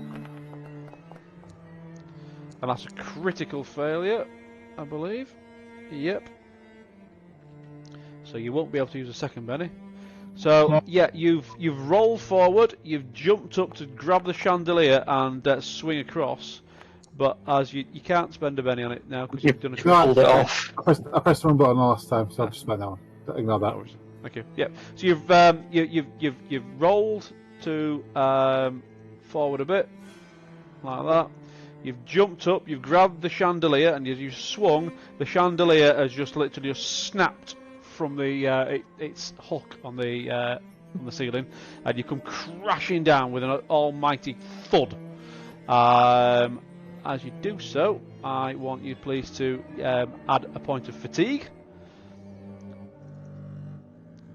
Speaker 2: And that's a critical failure, I believe. Yep. So you won't be able to use a second Benny. So yeah, you've rolled forward, you've jumped up to grab the chandelier and swing across, but as you can't spend a Benny on it now because you've done a
Speaker 3: pulled it off.
Speaker 6: I pressed the wrong button last time, so I've just spent that one. Ignore that.
Speaker 2: No worries. Okay. Yep. So you've rolled to forward a bit like that. You've jumped up, you've grabbed the chandelier, and as you've swung, the chandelier has just literally snapped from the its hook on the ceiling, and you come crashing down with an almighty thud. As you do so, I want you please to add a point of fatigue,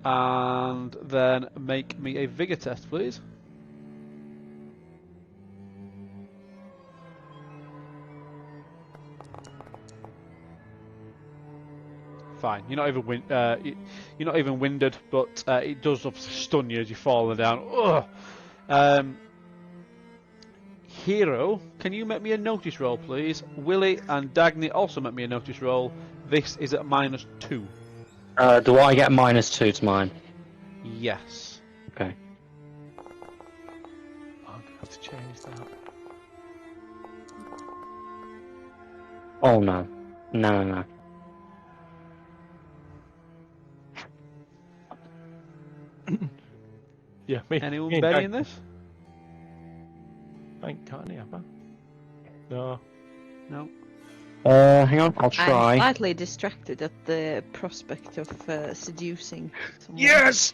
Speaker 2: and then make me a vigor test, please. Fine. You're not even winded, but it does obviously stun you as you fall down. Ugh. Hero, can you make me a notice roll, please? Willie and Dagny also make me a notice roll. This is at -2.
Speaker 3: Do I get -2 to mine?
Speaker 2: Yes.
Speaker 3: Okay.
Speaker 5: I'm gonna have to change that.
Speaker 3: Oh no. No.
Speaker 5: Yeah, me.
Speaker 2: Anyone
Speaker 5: me and
Speaker 2: betting
Speaker 5: Dag-
Speaker 2: this?
Speaker 5: I can't have I? No.
Speaker 2: No.
Speaker 3: Hang on, I'll
Speaker 4: I'm
Speaker 3: try.
Speaker 4: slightly distracted at the prospect of seducing someone.
Speaker 3: Yes!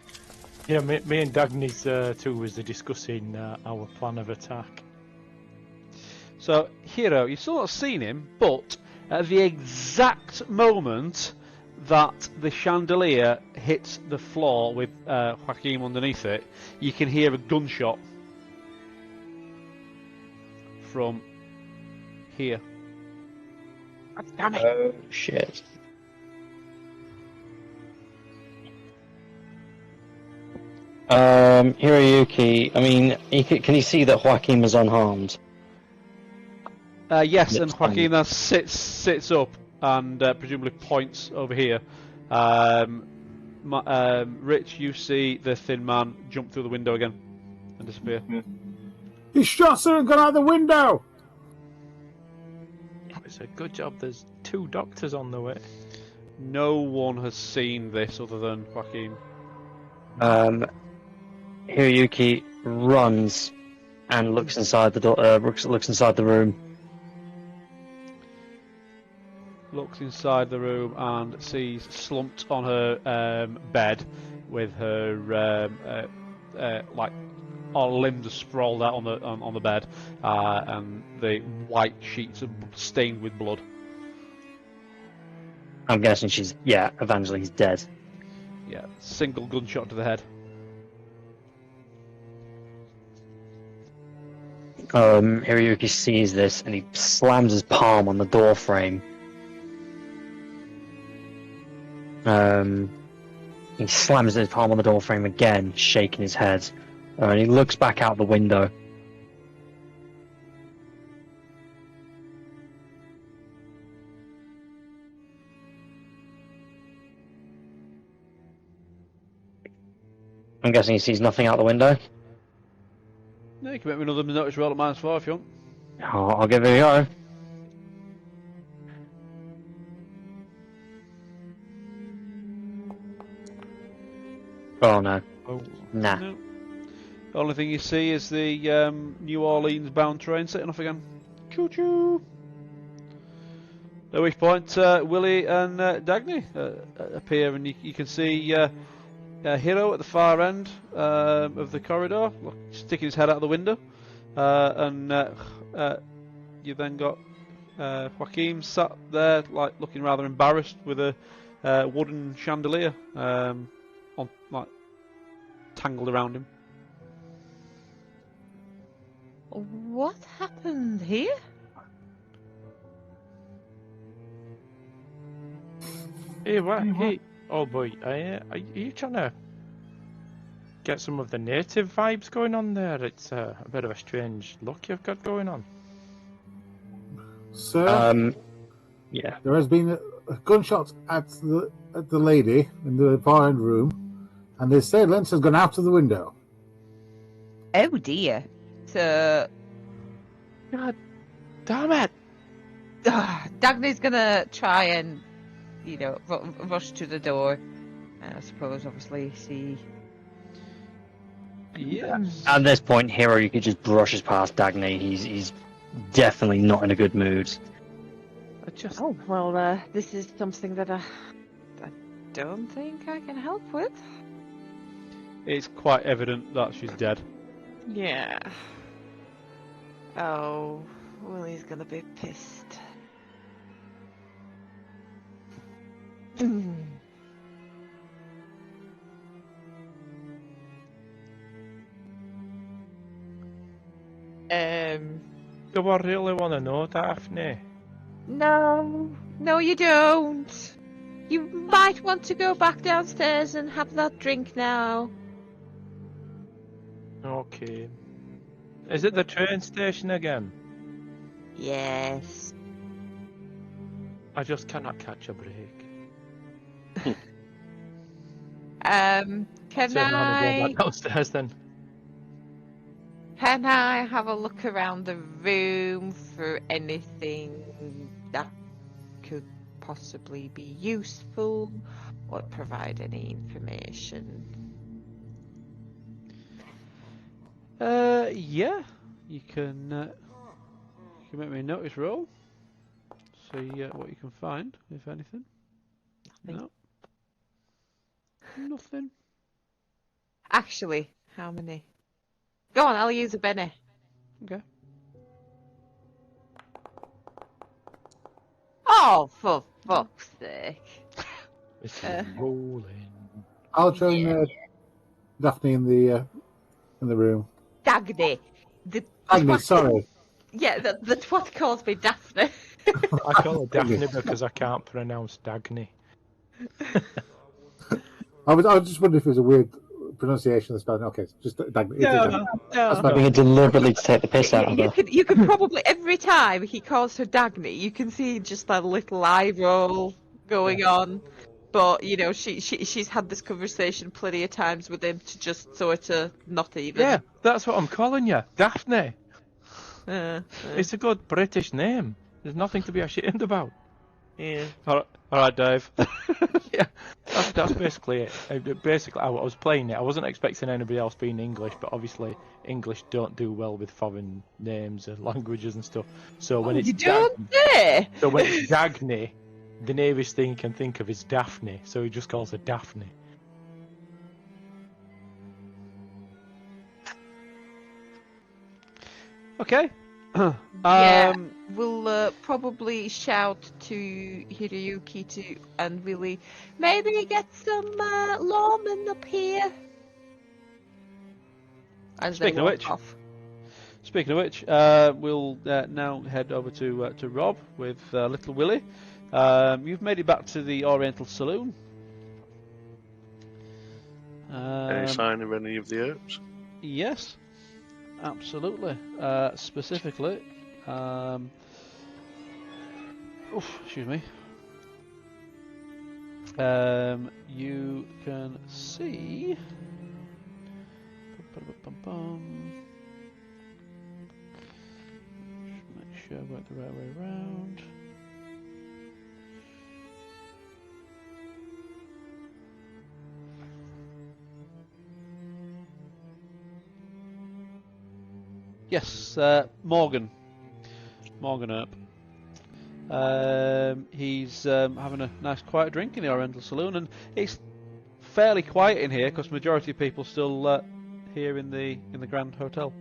Speaker 5: Yeah, me and Dagny's too was discussing our plan of attack.
Speaker 2: So, Hero, you've still not seen him, but at the exact moment that the chandelier hits the floor with Joaquin underneath it, you can hear a gunshot from here.
Speaker 3: Oh shit. Hiroyuki, I mean, can you see that Joaquin is unharmed?
Speaker 2: Yes,
Speaker 3: Yes,
Speaker 2: and Joaquin sits up and presumably points over here. Rich, you see the thin man jump through the window again and disappear.
Speaker 6: He shot her and got out the window.
Speaker 5: It's a good job there's 2 doctors on the way.
Speaker 2: No one has seen this other than Joaquin.
Speaker 3: Hiroyuki runs and looks inside the door. Looks inside the room.
Speaker 2: Looks inside the room and sees slumped on her bed with her like all limbs are sprawled out on the bed, and the white sheets are stained with blood.
Speaker 3: I'm guessing she's Evangeline's dead.
Speaker 2: Yeah, single gunshot to the head.
Speaker 3: Hiroyuki sees this and he slams his palm on the door frame. He slams his palm on the door frame again, shaking his head, and he looks back out the window. I'm guessing he sees nothing out the window.
Speaker 2: No, you can make me another notice roll at -4 if you want.
Speaker 3: I'll give it a go. Oh no.
Speaker 5: Oh,
Speaker 3: Nah.
Speaker 2: No. The only thing you see is the New Orleans bound train setting off again. Choo choo! At which point Willie and Dagny appear, and you can see Hiro at the far end of the corridor, sticking his head out of the window, and you then got Joaquin sat there, like looking rather embarrassed, with a wooden chandelier tangled around him.
Speaker 4: What happened here?
Speaker 5: Hey, what? Hey, oh boy, are you trying to get some of the native vibes going on there? It's a bit of a strange look you've got going on.
Speaker 6: Sir,
Speaker 3: Yeah.
Speaker 6: there has been a gunshot at the lady in the far end room, and the assailant has gone out of the window.
Speaker 4: Oh dear. So,
Speaker 5: God damn it!
Speaker 4: Dagny's gonna try and, rush to the door. And I suppose, obviously, see.
Speaker 2: Yes.
Speaker 3: At this point, Hiroyuki just brushes past Dagny. He's definitely not in a good mood.
Speaker 4: Oh, well, this is something that I don't think I can help with.
Speaker 2: It's quite evident that she's dead.
Speaker 4: Yeah. Oh, Willie's gonna be pissed.
Speaker 5: Do I really want to know, Daphne?
Speaker 4: No, you don't. You might want to go back downstairs and have that drink now.
Speaker 5: Okay. Is it the train station again?
Speaker 4: Yes.
Speaker 5: I just cannot catch a break.
Speaker 4: Can
Speaker 5: So I'm gonna go
Speaker 4: I
Speaker 5: back downstairs then.
Speaker 4: have a look around the room for anything that could possibly be useful or provide any information?
Speaker 2: Yeah, you can make me a notice roll. See what you can find, if anything.
Speaker 4: Nothing.
Speaker 2: No. Nothing.
Speaker 4: Actually, how many? Go on, I'll use a Benny.
Speaker 2: Okay.
Speaker 4: Oh, for fuck's sake.
Speaker 5: It's rolling.
Speaker 6: I'll join Daphne in the room.
Speaker 4: Dagny.
Speaker 6: Agnes, sorry.
Speaker 4: Yeah, the twat calls me Daphne.
Speaker 5: I call her Daphne because I can't pronounce Dagny.
Speaker 6: I was just wondering if it was a weird pronunciation of the spelling. Okay, just Dagny.
Speaker 4: No.
Speaker 6: That's
Speaker 3: Doing it deliberately to take the piss out of her.
Speaker 4: You could probably every time he calls her Dagny, you can see just that little eye roll going on. But you know, she's had this conversation plenty of times with him to just sort of not even.
Speaker 5: Yeah, that's what I'm calling you, Daphne.
Speaker 4: Uh,
Speaker 5: It's a good British name. There's nothing to be ashamed about.
Speaker 4: yeah.
Speaker 2: All right, Dave.
Speaker 5: Yeah, that's basically it. Basically, I was playing it. I wasn't expecting anybody else being English, but obviously English don't do well with foreign names and languages and stuff. So when it's
Speaker 4: You don't say.
Speaker 5: so when it's Dagny, the nearest thing you can think of is Daphne. So he just calls her Daphne.
Speaker 2: Okay.
Speaker 4: Yeah. We'll probably shout to Hiroyuki and Willie, maybe get some lawmen up here. As
Speaker 2: Speaking
Speaker 4: they
Speaker 2: of
Speaker 4: walk
Speaker 2: which,
Speaker 4: off.
Speaker 2: we'll now head over to Rob with Little Willie. You've made it back to the Oriental Saloon.
Speaker 1: Any sign of any of the Earps?
Speaker 2: Yes, absolutely. Specifically, excuse me. You can see. Make sure I work the right way around. Yes, Morgan Earp. He's having a nice quiet drink in the Oriental Saloon, and it's fairly quiet in here because majority of people still here in the Grand Hotel.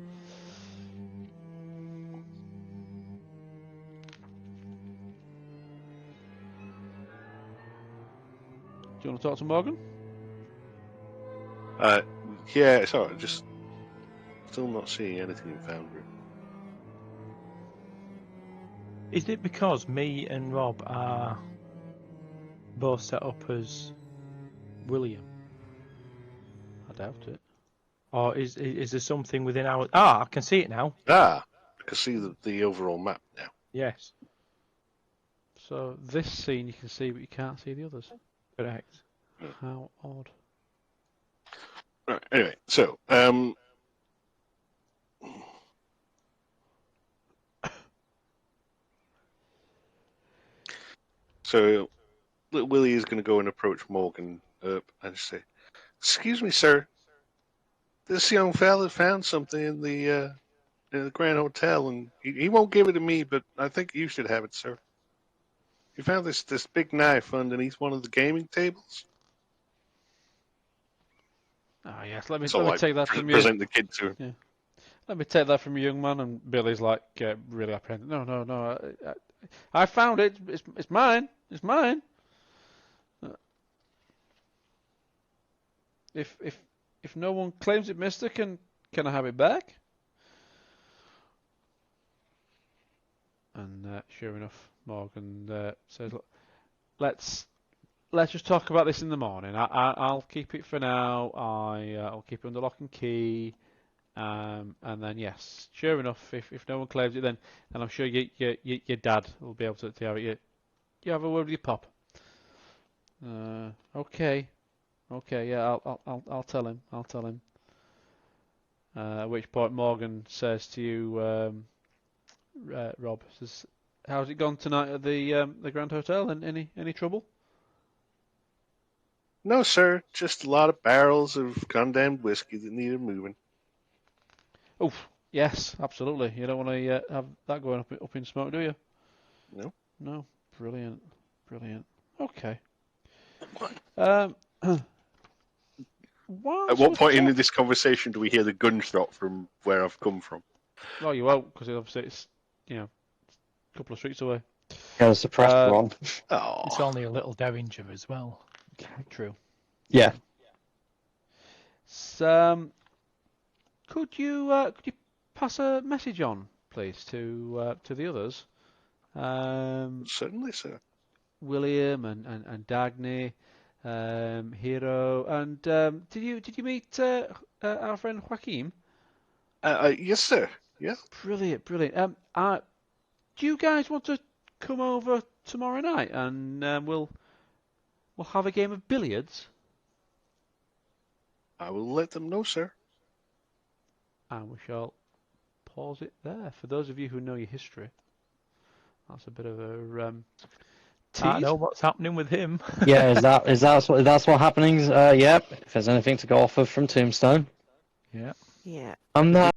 Speaker 2: Do you want to talk to Morgan?
Speaker 1: Yeah, sorry, just still not seeing anything in Foundry.
Speaker 5: Is it because me and Rob are both set up as William?
Speaker 2: I doubt it.
Speaker 5: Or is there something within our... I can see it now.
Speaker 1: I can see the overall map now.
Speaker 5: Yes,
Speaker 2: So this scene you can see, but you can't see the others.
Speaker 5: correct.
Speaker 2: How odd.
Speaker 1: Right, anyway, so, little Willie is going to go and approach Morgan and say, "Excuse me, sir. This young fella found something in the Grand Hotel, and he won't give it to me, but I think you should have it, sir. He found this big knife underneath one of the gaming tables."
Speaker 2: Ah, yes. Let me
Speaker 1: So
Speaker 2: take that from you.
Speaker 1: present the kid to him.
Speaker 2: Yeah. Let me take that from you, young man. And Billy's like really apprehensive. No. I found it. It's mine. It's mine. If no one claims it, Mister, can I have it back? And sure enough, Morgan says, "Look, let's just talk about this in the morning. I'll keep it for now. I'll keep it under lock and key." And then yes, sure enough, if no one claims it, then I'm sure your dad will be able to have it. You have a word with your pop. Okay, yeah, I'll tell him. At which point Morgan says to you, Rob, says, "How's it gone tonight at the Grand Hotel? And any trouble?"
Speaker 1: "No, sir, just a lot of barrels of condemned whiskey that needed moving."
Speaker 2: Oh, yes, absolutely. You don't want to have that going up in smoke, do you?
Speaker 1: No.
Speaker 2: No. Brilliant. Okay.
Speaker 1: At what point in this conversation do we hear the gunshot from where I've come from?
Speaker 2: Well, you won't, because obviously it's a couple of streets away.
Speaker 3: Yeah, the suppressor on.
Speaker 1: Oh,
Speaker 5: It's only a little Derringer as well.
Speaker 2: True.
Speaker 3: Yeah.
Speaker 2: So, could you pass a message on, please, to the others?
Speaker 1: certainly, sir.
Speaker 2: William and Dagny. Hero, and did you meet our friend Joaquin?
Speaker 1: Yes, sir. Yeah.
Speaker 2: Brilliant, brilliant. Do you guys want to come over tomorrow night and we'll have a game of billiards?
Speaker 1: I will let them know, sir.
Speaker 2: And we shall pause it there. For those of you who know your history, that's a bit of a
Speaker 5: I
Speaker 2: tease.
Speaker 5: know what's happening with him.
Speaker 3: Yeah, that's what happenings? Yep. If there's anything to go off of from Tombstone,
Speaker 5: Yeah.
Speaker 4: Yeah.
Speaker 3: I'm not.